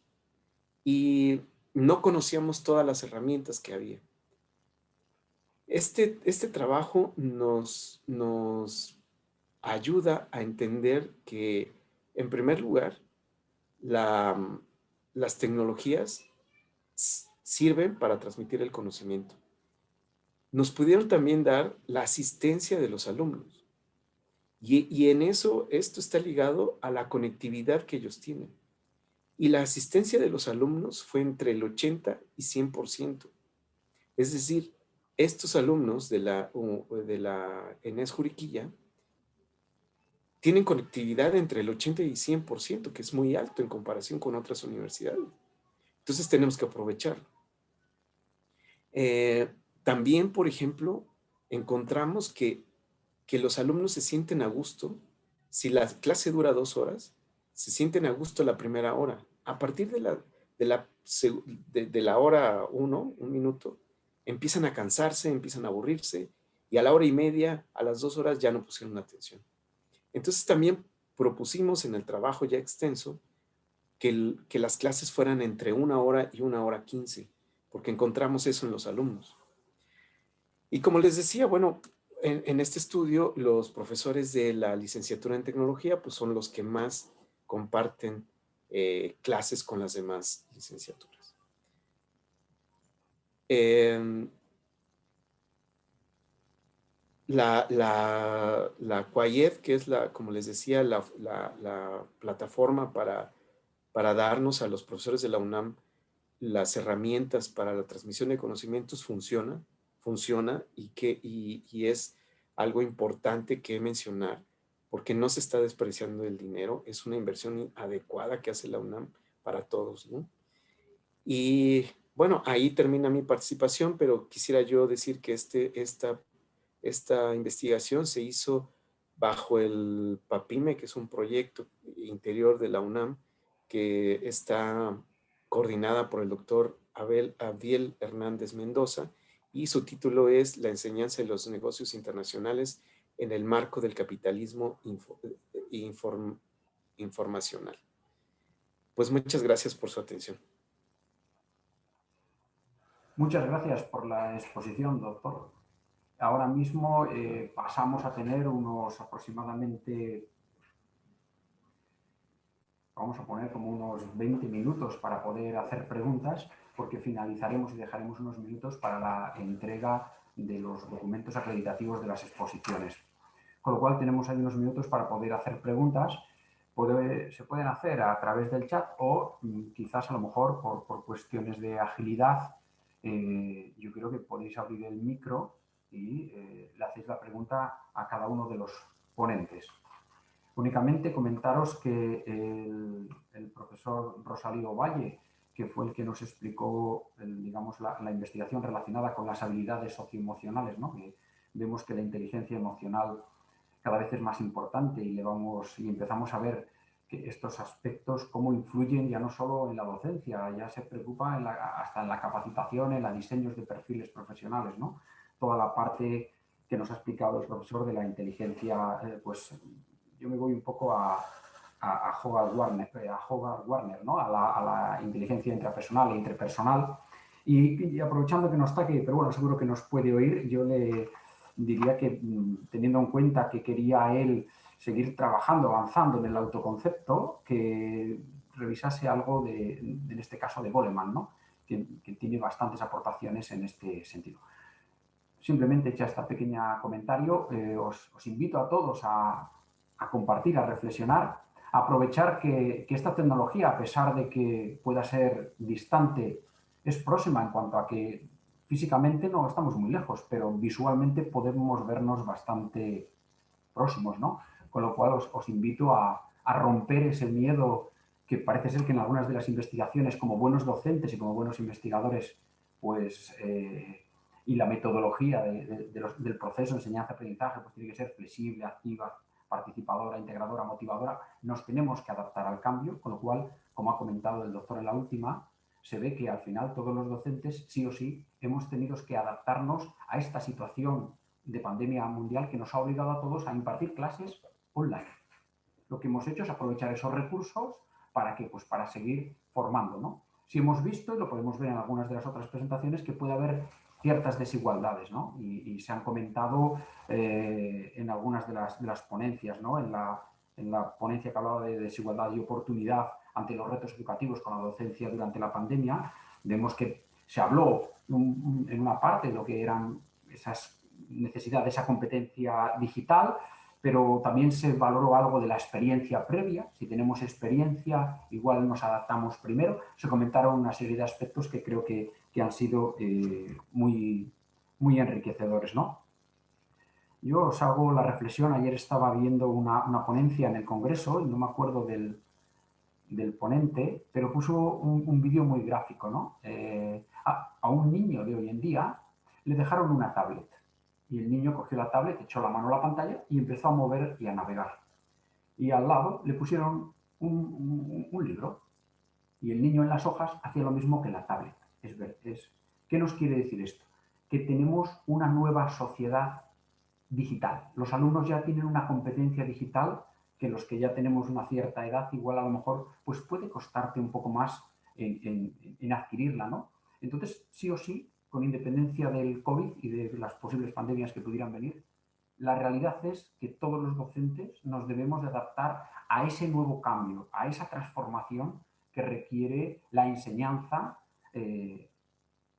Y no conocíamos todas las herramientas que había. Este trabajo nos ayuda a entender que, en primer lugar, las tecnologías sirven para transmitir el conocimiento. Nos pudieron también dar la asistencia de los alumnos. Y en eso, esto está ligado a la conectividad que ellos tienen. Y la asistencia de los alumnos fue entre el 80 y 100%. Es decir, estos alumnos de la ENES Juriquilla tienen conectividad entre el 80 y 100%, que es muy alto en comparación con otras universidades. Entonces tenemos que aprovecharlo. También, por ejemplo, encontramos que los alumnos se sienten a gusto. Si la clase dura 2 horas, se sienten a gusto la primera hora. A partir de la hora 1, un minuto, empiezan a cansarse, empiezan a aburrirse, y a la hora y media, a las 2 horas ya no pusieron atención. Entonces también propusimos en el trabajo ya extenso que las clases fueran entre 1 hora y 1 hora 15, porque encontramos eso en los alumnos. Y como les decía, bueno, en este estudio, los profesores de la licenciatura en tecnología pues son los que más comparten clases con las demás licenciaturas. La CUAIED, que es, como les decía, la plataforma para darnos a los profesores de la UNAM las herramientas para la transmisión de conocimientos, funciona y es algo importante que mencionar, porque no se está despreciando el dinero, es una inversión adecuada que hace la UNAM para todos, ¿no? Y bueno, ahí termina mi participación, pero quisiera yo decir que esta investigación se hizo bajo el PAPIME, que es un proyecto interior de la UNAM, que está coordinada por el doctor Abdiel Hernández Mendoza, y su título es La enseñanza de los negocios internacionales en el marco del capitalismo informacional. Pues muchas gracias por su atención. Muchas gracias por la exposición, doctor. Ahora mismo pasamos a tener unos aproximadamente, vamos a poner como unos 20 minutos para poder hacer preguntas, porque finalizaremos y dejaremos unos minutos para la entrega de los documentos acreditativos de las exposiciones. Con lo cual tenemos ahí unos minutos para poder hacer preguntas. Se pueden hacer a través del chat o quizás a lo mejor por cuestiones de agilidad, yo creo que podéis abrir el micro y le hacéis la pregunta a cada uno de los ponentes. Únicamente comentaros que el profesor Rosalío Valle, que fue el que nos explicó, digamos, la investigación relacionada con las habilidades socioemocionales, ¿no? Que vemos que la inteligencia emocional cada vez es más importante y empezamos a ver que estos aspectos cómo influyen ya no solo en la docencia, ya se preocupa hasta en la capacitación, en los diseños de perfiles profesionales, ¿no? Toda la parte que nos ha explicado el profesor de la inteligencia, pues yo me voy un poco a a Howard Warner, ¿no? a la inteligencia intrapersonal e interpersonal. Y aprovechando que no está, pero bueno, seguro que nos puede oír, yo le diría que teniendo en cuenta que quería él seguir trabajando, avanzando en el autoconcepto, que revisase algo en este caso de Goleman, ¿no? que tiene bastantes aportaciones en este sentido. Simplemente hecha esta pequeña comentario, os invito a todos a compartir, a reflexionar, a aprovechar que esta tecnología, a pesar de que pueda ser distante, es próxima en cuanto a que físicamente no estamos muy lejos, pero visualmente podemos vernos bastante próximos, ¿no? Con lo cual os invito a romper ese miedo que parece ser que en algunas de las investigaciones, como buenos docentes y como buenos investigadores, pues, y la metodología del proceso de enseñanza-aprendizaje pues tiene que ser flexible, activa, participadora, integradora, motivadora. Nos tenemos que adaptar al cambio, con lo cual, como ha comentado el doctor en la última, se ve que al final todos los docentes, sí o sí, hemos tenido que adaptarnos a esta situación de pandemia mundial que nos ha obligado a todos a impartir clases online. Lo que hemos hecho es aprovechar esos recursos para que, pues, para seguir formando, ¿no? Si hemos visto, y lo podemos ver en algunas de las otras presentaciones, que puede haber ciertas desigualdades, ¿no? Y se han comentado en algunas de las ponencias, ¿no? En la ponencia que hablaba de desigualdad y oportunidad ante los retos educativos con la docencia durante la pandemia, vemos que se habló en una parte de lo que eran esas necesidades, esa competencia digital, pero también se valoró algo de la experiencia previa. Si tenemos experiencia, igual nos adaptamos primero. Se comentaron una serie de aspectos que creo que han sido muy enriquecedores, ¿no? Yo os hago la reflexión. Ayer estaba viendo una ponencia en el Congreso, y no me acuerdo del ponente, pero puso un vídeo muy gráfico, ¿no? A un niño de hoy en día le dejaron una tablet. Y el niño cogió la tablet, echó la mano a la pantalla y empezó a mover y a navegar. Y al lado le pusieron un libro. Y el niño en las hojas hacía lo mismo que la tablet. ¿Qué nos quiere decir esto? Que tenemos una nueva sociedad digital. Los alumnos ya tienen una competencia digital que los que ya tenemos una cierta edad, igual a lo mejor pues puede costarte un poco más en adquirirla, ¿no? Entonces, sí o sí, con independencia del COVID y de las posibles pandemias que pudieran venir, la realidad es que todos los docentes nos debemos de adaptar a ese nuevo cambio, a esa transformación que requiere la enseñanza,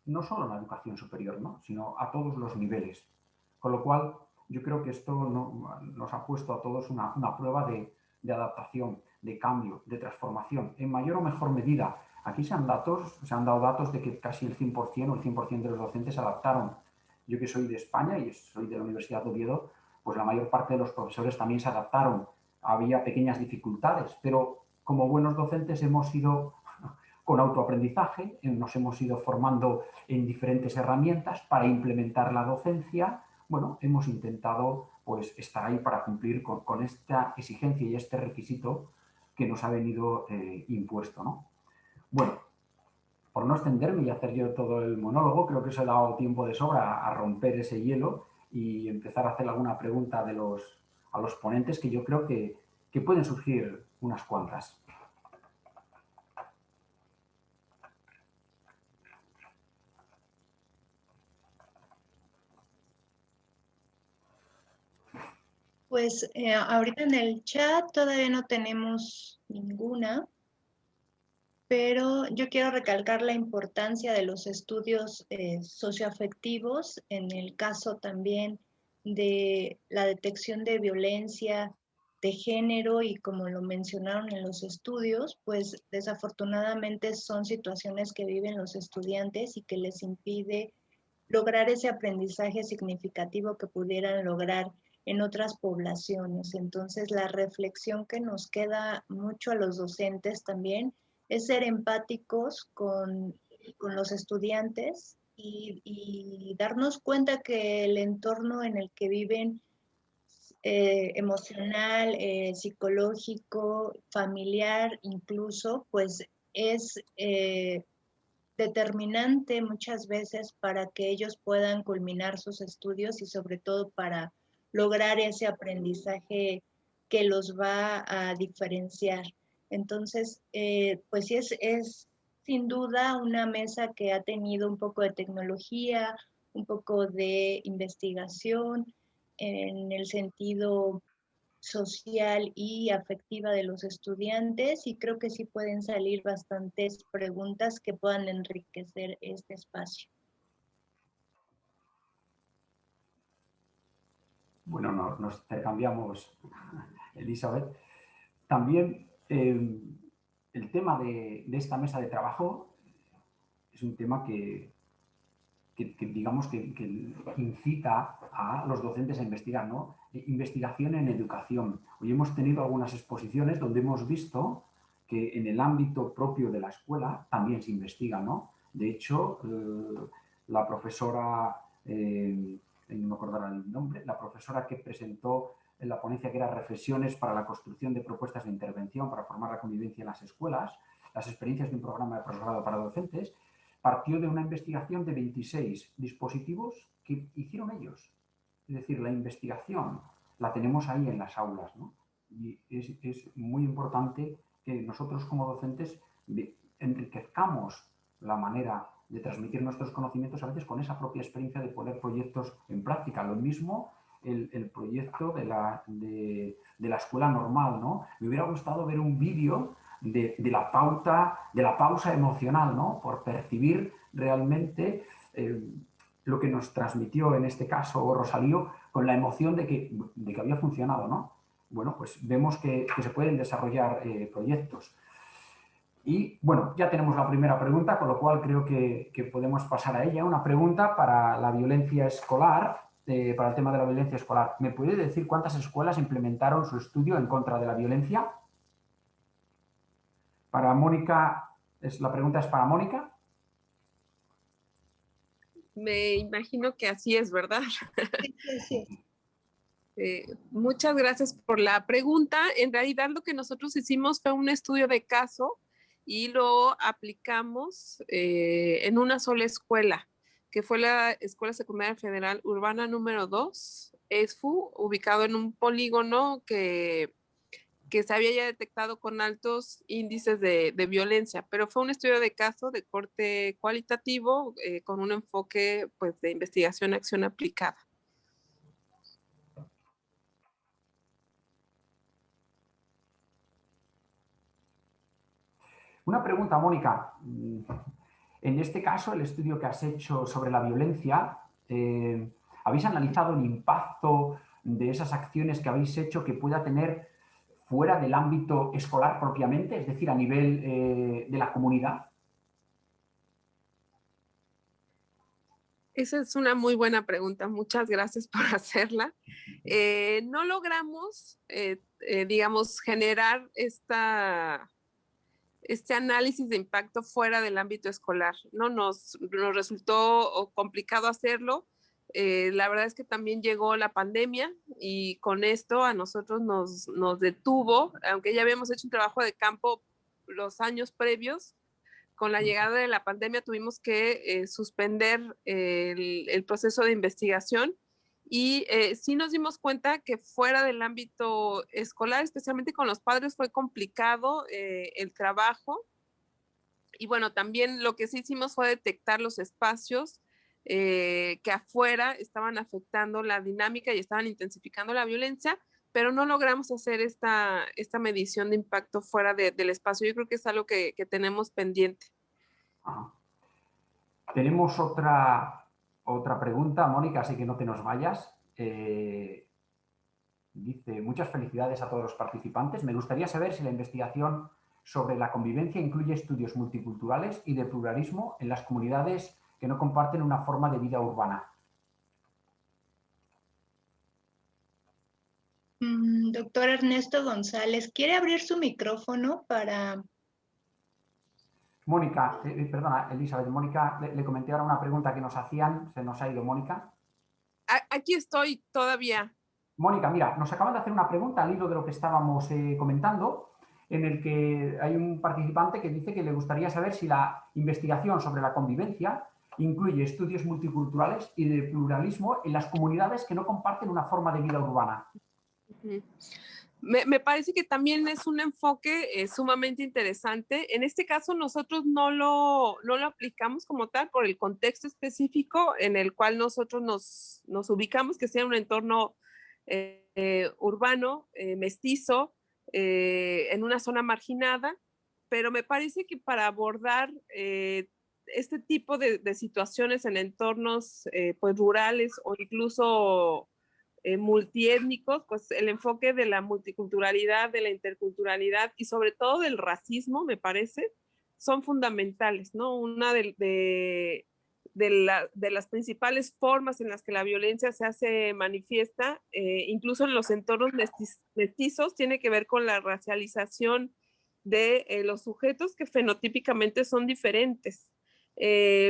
no solo en la educación superior, ¿no? Sino a todos los niveles. Con lo cual, yo creo que esto nos ha puesto a todos una prueba de adaptación, de cambio, de transformación, en mayor o mejor medida. Aquí se han dado datos de que casi el 100% o el 100% de los docentes se adaptaron. Yo que soy de España y soy de la Universidad de Oviedo, pues la mayor parte de los profesores también se adaptaron. Había pequeñas dificultades, pero como buenos docentes hemos ido con autoaprendizaje, nos hemos ido formando en diferentes herramientas para implementar la docencia. Bueno, hemos intentado pues estar ahí para cumplir con esta exigencia y este requisito que nos ha venido impuesto, ¿no? Bueno, por no extenderme y hacer yo todo el monólogo, creo que os he dado tiempo de sobra a romper ese hielo y empezar a hacer alguna pregunta a los ponentes, que yo creo que pueden surgir unas cuantas. Pues ahorita en el chat todavía no tenemos ninguna, pero yo quiero recalcar la importancia de los estudios socioafectivos en el caso también de la detección de violencia de género, y como lo mencionaron en los estudios, pues desafortunadamente son situaciones que viven los estudiantes y que les impide lograr ese aprendizaje significativo que pudieran lograr en otras poblaciones. Entonces, la reflexión que nos queda mucho a los docentes también es ser empáticos con los estudiantes y darnos cuenta que el entorno en el que viven, emocional, psicológico, familiar incluso, pues es determinante muchas veces para que ellos puedan culminar sus estudios y sobre todo para lograr ese aprendizaje que los va a diferenciar. Entonces, pues sí, es sin duda una mesa que ha tenido un poco de tecnología, un poco de investigación en el sentido social y afectiva de los estudiantes, y creo que sí pueden salir bastantes preguntas que puedan enriquecer este espacio. Bueno, nos intercambiamos, Elizabeth. También el tema de esta mesa de trabajo es un tema que digamos que incita a los docentes a investigar, ¿no? Investigación en educación. Hoy hemos tenido algunas exposiciones donde hemos visto que en el ámbito propio de la escuela también se investiga, ¿no? De hecho, la profesora, no me acordará el nombre, la profesora que presentó en la ponencia que era Reflexiones para la construcción de propuestas de intervención para formar la convivencia en las escuelas, las experiencias de un programa de posgrado para docentes, partió de una investigación de 26 dispositivos que hicieron ellos. Es decir, la investigación la tenemos ahí en las aulas, ¿no? Y es muy importante que nosotros como docentes enriquezcamos la manera de transmitir nuestros conocimientos a veces con esa propia experiencia de poner proyectos en práctica. Lo mismo el proyecto de la escuela normal, ¿no? Me hubiera gustado ver un vídeo de la pausa emocional, ¿no? Por percibir realmente lo que nos transmitió en este caso Rosalío con la emoción de que había funcionado, ¿no? Bueno, pues vemos que se pueden desarrollar proyectos. Y bueno, ya tenemos la primera pregunta, con lo cual creo que podemos pasar a ella. Una pregunta para la violencia escolar, para el tema de la violencia escolar. ¿Me puede decir cuántas escuelas implementaron su estudio en contra de la violencia? Para Mónica, la pregunta es para Mónica. Me imagino que así es, ¿verdad? Sí. Muchas gracias por la pregunta. En realidad lo que nosotros hicimos fue un estudio de caso y lo aplicamos en una sola escuela, que fue la Escuela Secundaria Federal Urbana número 2, ESFU, ubicado en un polígono que se había ya detectado con altos índices de violencia, pero fue un estudio de caso de corte cualitativo con un enfoque pues, de investigación y acción aplicada. Una pregunta, Mónica. En este caso, el estudio que has hecho sobre la violencia, ¿habéis analizado el impacto de esas acciones que habéis hecho que pueda tener fuera del ámbito escolar propiamente, es decir, a nivel de la comunidad? Esa es una muy buena pregunta. Muchas gracias por hacerla. No logramos, digamos, generar este análisis de impacto fuera del ámbito escolar. No nos resultó complicado hacerlo. La verdad es que también llegó la pandemia y con esto a nosotros nos detuvo, aunque ya habíamos hecho un trabajo de campo los años previos. Con la llegada de la pandemia tuvimos que suspender el proceso de investigación y sí nos dimos cuenta que fuera del ámbito escolar, especialmente con los padres, fue complicado el trabajo. Y bueno, también lo que sí hicimos fue detectar los espacios que afuera estaban afectando la dinámica y estaban intensificando la violencia, pero no logramos hacer esta medición de impacto fuera del espacio. Yo creo que es algo que tenemos pendiente. Ajá. Tenemos otra pregunta, Mónica, así que no te nos vayas. Dice, muchas felicidades a todos los participantes. Me gustaría saber si la investigación sobre la convivencia incluye estudios multiculturales y de pluralismo en las comunidades que no comparten una forma de vida urbana. Doctor Ernesto González, ¿quiere abrir su micrófono para...? Mónica, perdona, Elizabeth, Mónica, le comenté ahora una pregunta que nos hacían, se nos ha ido Mónica. Aquí estoy todavía. Mónica, mira, nos acaban de hacer una pregunta al hilo de lo que estábamos comentando, en el que hay un participante que dice que le gustaría saber si la investigación sobre la convivencia incluye estudios multiculturales y de pluralismo en las comunidades que no comparten una forma de vida urbana. Me parece que también es un enfoque sumamente interesante. En este caso nosotros no lo aplicamos como tal por el contexto específico en el cual nosotros nos ubicamos, que sea un entorno urbano, mestizo, en una zona marginada, pero me parece que para abordar este tipo de situaciones en entornos pues rurales o incluso multiétnicos, pues el enfoque de la multiculturalidad, de la interculturalidad y sobre todo del racismo, me parece, son fundamentales, ¿no? Una de las principales formas en las que la violencia se hace manifiesta, incluso en los entornos mestizos, tiene que ver con la racialización de los sujetos que fenotípicamente son diferentes.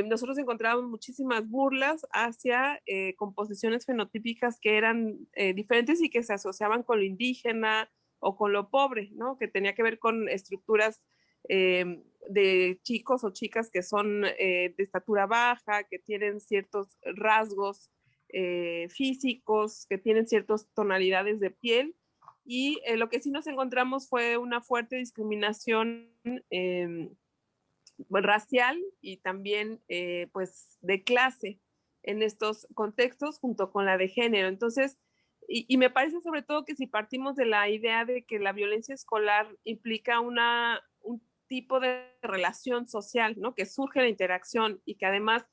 Nosotros encontrábamos muchísimas burlas hacia composiciones fenotípicas que eran diferentes y que se asociaban con lo indígena o con lo pobre, ¿no? Que tenía que ver con estructuras de chicos o chicas que son de estatura baja, que tienen ciertos rasgos físicos, que tienen ciertas tonalidades de piel. Y lo que sí nos encontramos fue una fuerte discriminación racial y también pues de clase en estos contextos junto con la de género. Entonces, y me parece sobre todo que si partimos de la idea de que la violencia escolar implica un tipo de relación social, ¿no? Que surge la interacción y que además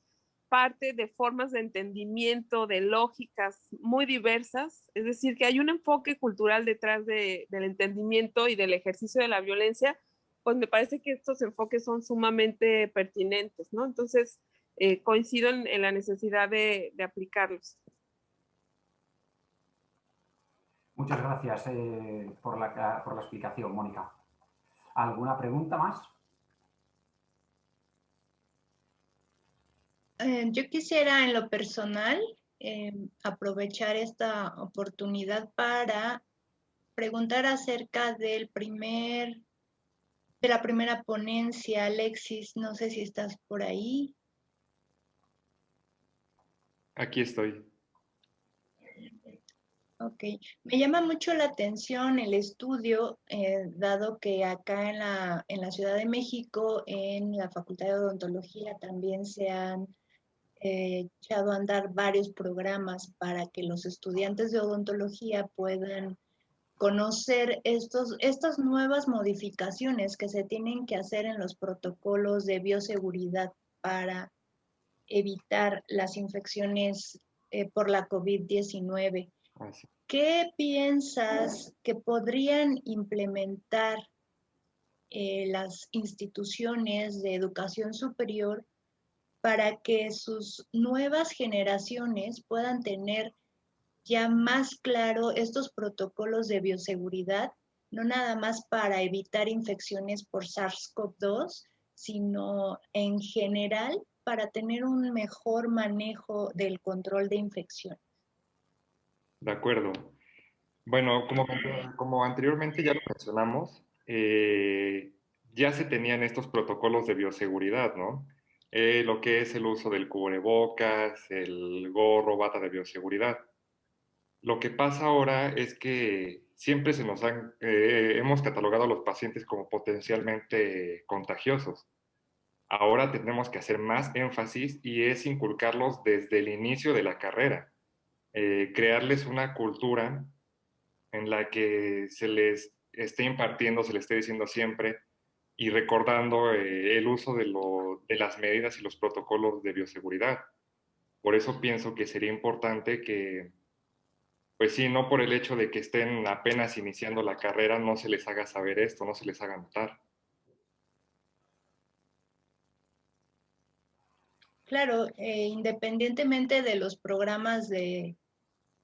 parte de formas de entendimiento, de lógicas muy diversas, es decir, que hay un enfoque cultural detrás del entendimiento y del ejercicio de la violencia, pues me parece que estos enfoques son sumamente pertinentes, ¿no? Entonces, coincido en la necesidad de aplicarlos. Muchas gracias por la explicación, Mónica. ¿Alguna pregunta más? Yo quisiera en lo personal aprovechar esta oportunidad para preguntar acerca de la primera ponencia. Alexis, no sé si estás por ahí. Aquí estoy. Ok, me llama mucho la atención el estudio, dado que acá en la Ciudad de México, en la Facultad de Odontología, también se han echado a andar varios programas para que los estudiantes de odontología puedan conocer estas nuevas modificaciones que se tienen que hacer en los protocolos de bioseguridad para evitar las infecciones por la COVID-19. ¿Qué piensas que podrían implementar las instituciones de educación superior para que sus nuevas generaciones puedan tener ya más claro estos protocolos de bioseguridad, no nada más para evitar infecciones por SARS-CoV-2, sino en general para tener un mejor manejo del control de infección? De acuerdo. Bueno, como anteriormente ya lo mencionamos, ya se tenían estos protocolos de bioseguridad, ¿no? Lo que es el uso del cubrebocas, el gorro, bata de bioseguridad. Lo que pasa ahora es que siempre hemos catalogado a los pacientes como potencialmente contagiosos. Ahora tenemos que hacer más énfasis y es inculcarlos desde el inicio de la carrera, crearles una cultura en la que se les esté impartiendo, se les esté diciendo siempre y recordando el uso de las medidas y los protocolos de bioseguridad. Por eso pienso que sería importante que, pues sí, no por el hecho de que estén apenas iniciando la carrera, no se les haga saber esto, no se les haga notar. Claro, independientemente de los programas de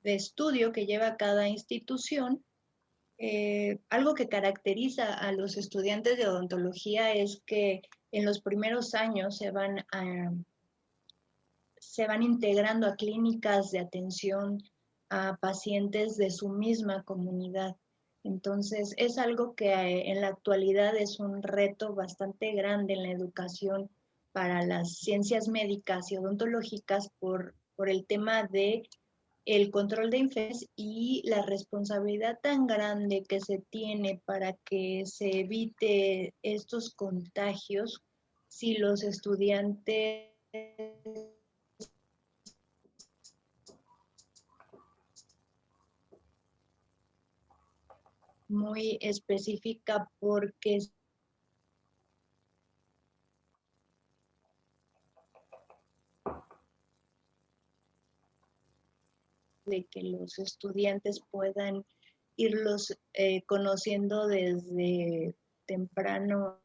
estudio que lleva cada institución, algo que caracteriza a los estudiantes de odontología es que en los primeros años se van integrando a clínicas de atención a pacientes de su misma comunidad. Entonces, es algo que en la actualidad es un reto bastante grande en la educación para las ciencias médicas y odontológicas por el tema de el control de infecciones y la responsabilidad tan grande que se tiene para que se evite estos contagios si los estudiantes muy específica porque de que los estudiantes puedan irlos conociendo desde temprano.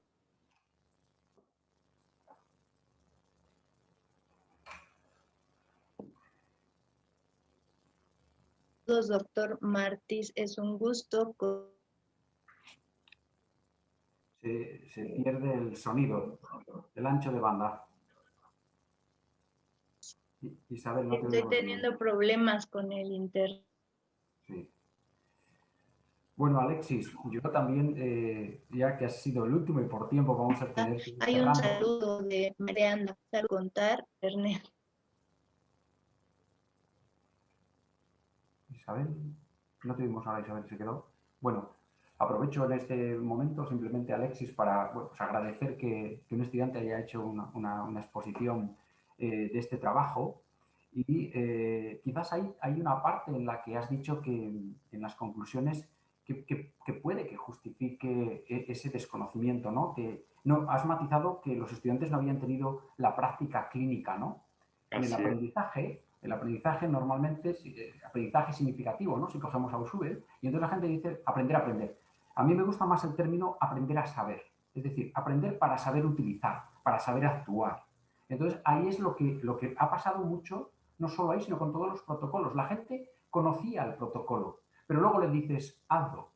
Doctor Martis, es un gusto. Se pierde el sonido, el ancho de banda. Isabel, no te Estoy oigo teniendo bien. problemas con el internet. Sí. Bueno, Alexis, yo también, ya que has sido el último y por tiempo vamos a tener que ir Hay un cerrando. saludo de Mariana, al contar, internet. Isabel, no tuvimos ahora, Isabel se quedó. Bueno, aprovecho en este momento simplemente, Alexis, para pues agradecer que un estudiante haya hecho una exposición de este trabajo y quizás hay una parte en la que has dicho que en las conclusiones que puede que justifique ese desconocimiento, ¿no? Que no has matizado que los estudiantes no habían tenido la práctica clínica, ¿no? En el aprendizaje normalmente es aprendizaje significativo, ¿no? Si cogemos a Ausubel, y entonces la gente dice aprender a aprender. A mí me gusta más el término aprender a saber, es decir, aprender para saber utilizar, para saber actuar. Entonces ahí es lo que ha pasado mucho, no solo ahí, sino con todos los protocolos. La gente conocía el protocolo, pero luego le dices, hazlo.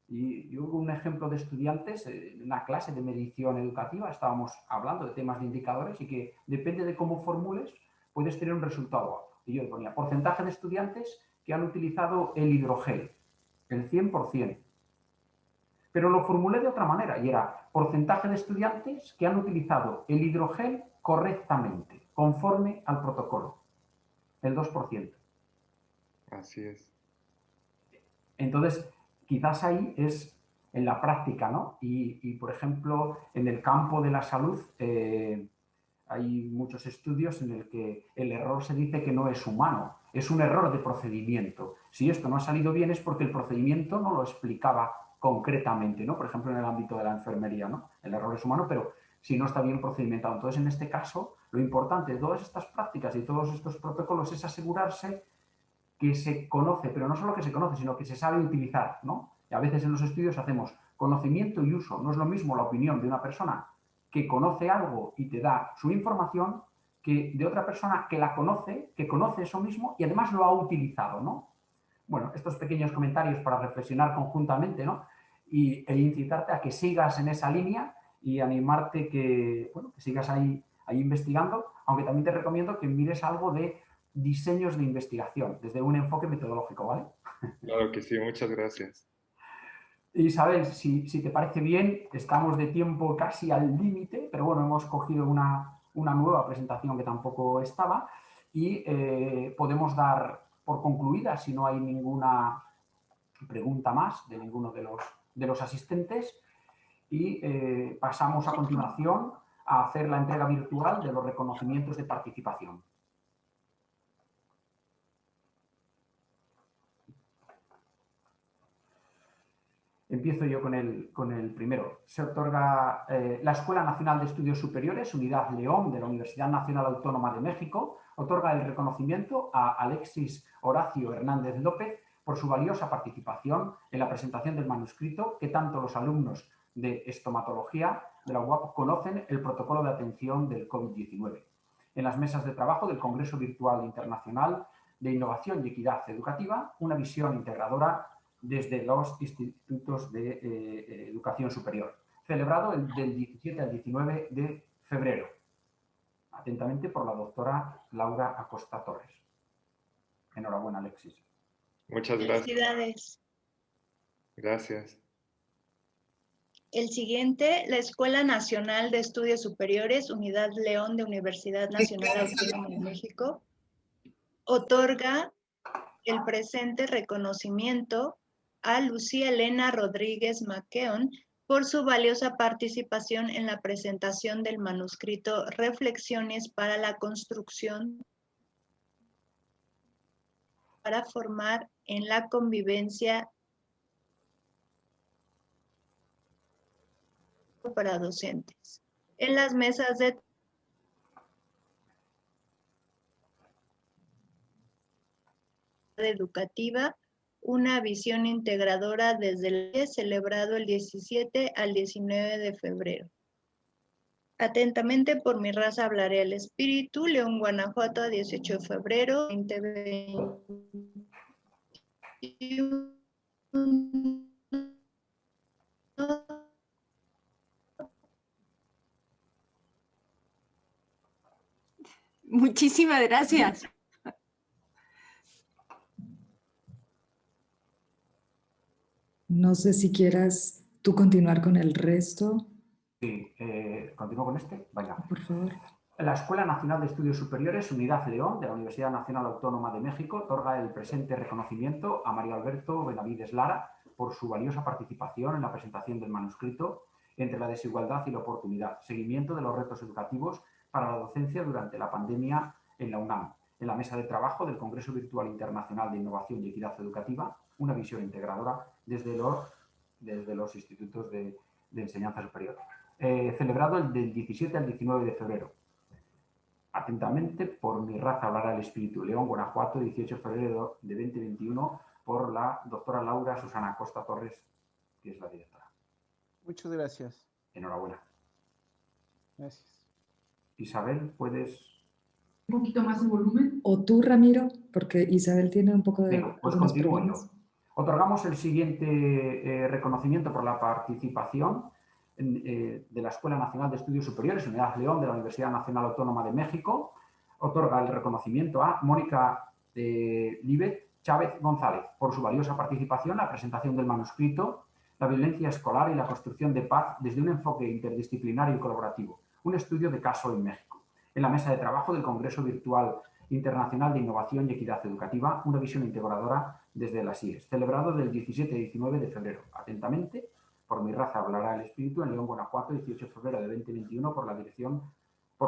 Y yo hubo un ejemplo de estudiantes en una clase de medición educativa, estábamos hablando de temas de indicadores y que depende de cómo formules, puedes tener un resultado alto. Y yo ponía porcentaje de estudiantes que han utilizado el hidrogel, el 100%. Pero lo formulé de otra manera y era porcentaje de estudiantes que han utilizado el hidrogel correctamente, conforme al protocolo, el 2%. Así es. Entonces, quizás ahí es en la práctica, ¿no? Y por ejemplo, en el campo de la salud hay muchos estudios en el que el error se dice que no es humano, es un error de procedimiento. Si esto no ha salido bien es porque el procedimiento no lo explicaba concretamente, ¿no? Por ejemplo, en el ámbito de la enfermería, ¿no? El error es humano, pero si no está bien procedimentado. Entonces, en este caso, lo importante de todas estas prácticas y todos estos protocolos es asegurarse que se conoce, pero no solo que se conoce, sino que se sabe utilizar, ¿no? Y a veces en los estudios hacemos conocimiento y uso. No es lo mismo la opinión de una persona que conoce algo y te da su información que de otra persona que la conoce, que conoce eso mismo y además lo ha utilizado, ¿no? Bueno, estos pequeños comentarios para reflexionar conjuntamente, ¿no? E incitarte a que sigas en esa línea y animarte que, bueno, que sigas ahí investigando, aunque también te recomiendo que mires algo de diseños de investigación, desde un enfoque metodológico, ¿vale? Claro que sí, muchas gracias. Isabel, si te parece bien, estamos de tiempo casi al límite, pero bueno, hemos cogido una nueva presentación que tampoco estaba y podemos dar por concluida, si no hay ninguna pregunta más de ninguno de los asistentes, y pasamos a continuación a hacer la entrega virtual de los reconocimientos de participación. Empiezo yo con el primero. Se otorga la Escuela Nacional de Estudios Superiores, Unidad León, de la Universidad Nacional Autónoma de México, otorga el reconocimiento a Alexis Horacio Hernández López por su valiosa participación en la presentación del manuscrito que tanto los alumnos de estomatología de la UAP conocen el protocolo de atención del COVID-19. En las mesas de trabajo del Congreso Virtual Internacional de Innovación y Equidad Educativa, una visión integradora desde los institutos de educación superior, celebrado del 17 al 19 de febrero. Atentamente por la doctora Laura Acosta Torres. Enhorabuena, Alexis. Muchas gracias. Felicidades. Gracias. El siguiente, la Escuela Nacional de Estudios Superiores, Unidad León de Universidad Nacional Autónoma de México, otorga el presente reconocimiento a Lucía Elena Rodríguez Maqueón por su valiosa participación en la presentación del manuscrito Reflexiones para la construcción para formar en la convivencia para docentes. En las mesas de educativa, una visión integradora desde el día celebrado el 17 al 19 de febrero. Atentamente, por mi raza hablaré al espíritu. León, Guanajuato, 18 de febrero 2021. Muchísimas gracias. No sé si quieras tú continuar con el resto. Sí, ¿continúo con este? Venga. Por favor. La Escuela Nacional de Estudios Superiores Unidad León de la Universidad Nacional Autónoma de México otorga el presente reconocimiento a Mario Alberto Benavides Lara por su valiosa participación en la presentación del manuscrito Entre la desigualdad y la oportunidad, seguimiento de los retos educativos para la docencia durante la pandemia en la UNAM, en la mesa de trabajo del Congreso Virtual Internacional de Innovación y Equidad Educativa, una visión integradora desde los institutos de enseñanza superior. Celebrado el del 17 al 19 de febrero. Atentamente, por mi raza hablará el espíritu. León, Guanajuato, 18 de febrero de 2021, por la doctora Laura Susana Costa Torres, que es la directora. Muchas gracias. Enhorabuena. Gracias. Isabel, ¿puedes...? Un poquito más en volumen. O tú, Ramiro, porque Isabel tiene un poco de... Venga, pues continúo yo. Otorgamos el siguiente reconocimiento por la participación de la Escuela Nacional de Estudios Superiores, Unidad León, de la Universidad Nacional Autónoma de México. Otorga el reconocimiento a Mónica Libet Chávez González por su valiosa participación en la presentación del manuscrito La violencia escolar y la construcción de paz desde un enfoque interdisciplinario y colaborativo, un estudio de caso en México, en la mesa de trabajo del Congreso Virtual Internacional de Innovación y Equidad Educativa, una visión integradora desde las IES, celebrado del 17 y 19 de febrero. Atentamente, por mi raza hablará el espíritu, en León, Guanajuato, 18 de febrero de 2021, por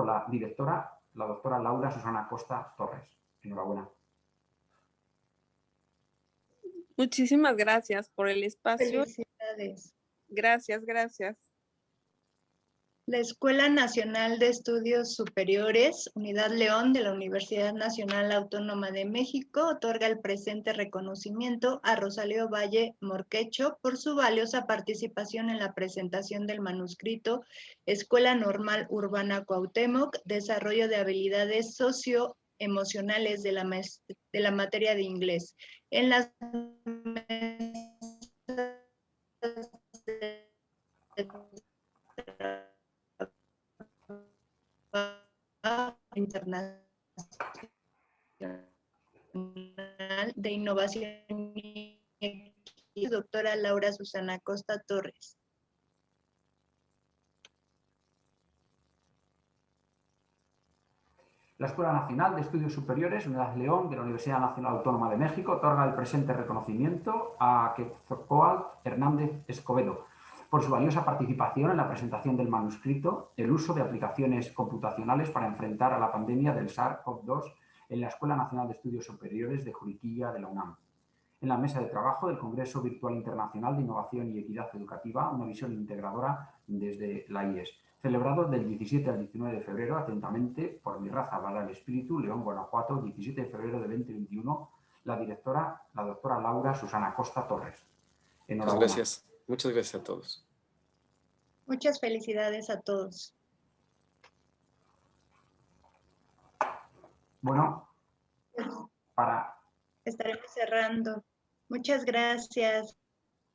la directora, la doctora Laura Susana Costa Torres. Enhorabuena. Muchísimas gracias por el espacio. Felicidades. Gracias, gracias. La Escuela Nacional de Estudios Superiores, Unidad León de la Universidad Nacional Autónoma de México, otorga el presente reconocimiento a Rosalío Valle Morquecho por su valiosa participación en la presentación del manuscrito Escuela Normal Urbana Cuauhtémoc, desarrollo de habilidades socioemocionales de la materia de inglés. En las Internacional de Innovación y doctora Laura Susana Costa Torres. La Escuela Nacional de Estudios Superiores, Unidad León, de la Universidad Nacional Autónoma de México, otorga el presente reconocimiento a Quetzalcóatl Hernández Escobedo por su valiosa participación en la presentación del manuscrito El uso de aplicaciones computacionales para enfrentar a la pandemia del SARS-CoV-2 en la Escuela Nacional de Estudios Superiores de Juriquilla de la UNAM. En la mesa de trabajo del Congreso Virtual Internacional de Innovación y Equidad Educativa, una visión integradora desde la IES. Celebrado del 17 al 19 de febrero, atentamente, por mi raza hablará el espíritu, León, Guanajuato, 17 de febrero de 2021, la directora, la doctora Laura Susana Costa Torres. Enhorabuena. Muchas gracias. Muchas gracias a todos. Muchas felicidades a todos. Bueno, estaremos cerrando. Muchas gracias.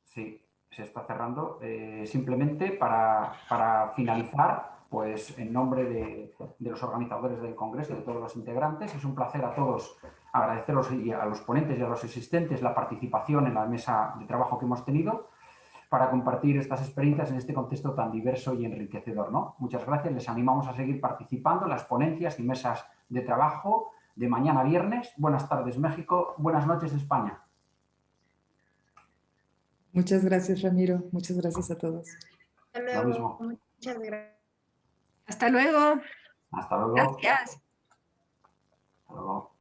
Sí, se está cerrando. Simplemente para finalizar, pues en nombre de los organizadores del Congreso y de todos los integrantes, es un placer a todos agradeceros y a los ponentes y a los asistentes la participación en la mesa de trabajo que hemos tenido para compartir estas experiencias en este contexto tan diverso y enriquecedor, ¿no? Muchas gracias. Les animamos a seguir participando en las ponencias y mesas de trabajo de mañana viernes. Buenas tardes, México. Buenas noches, España. Muchas gracias, Ramiro. Muchas gracias a todos. Hasta Lo luego. mismo. Muchas gracias. Hasta luego. Hasta luego. Gracias. Hasta luego.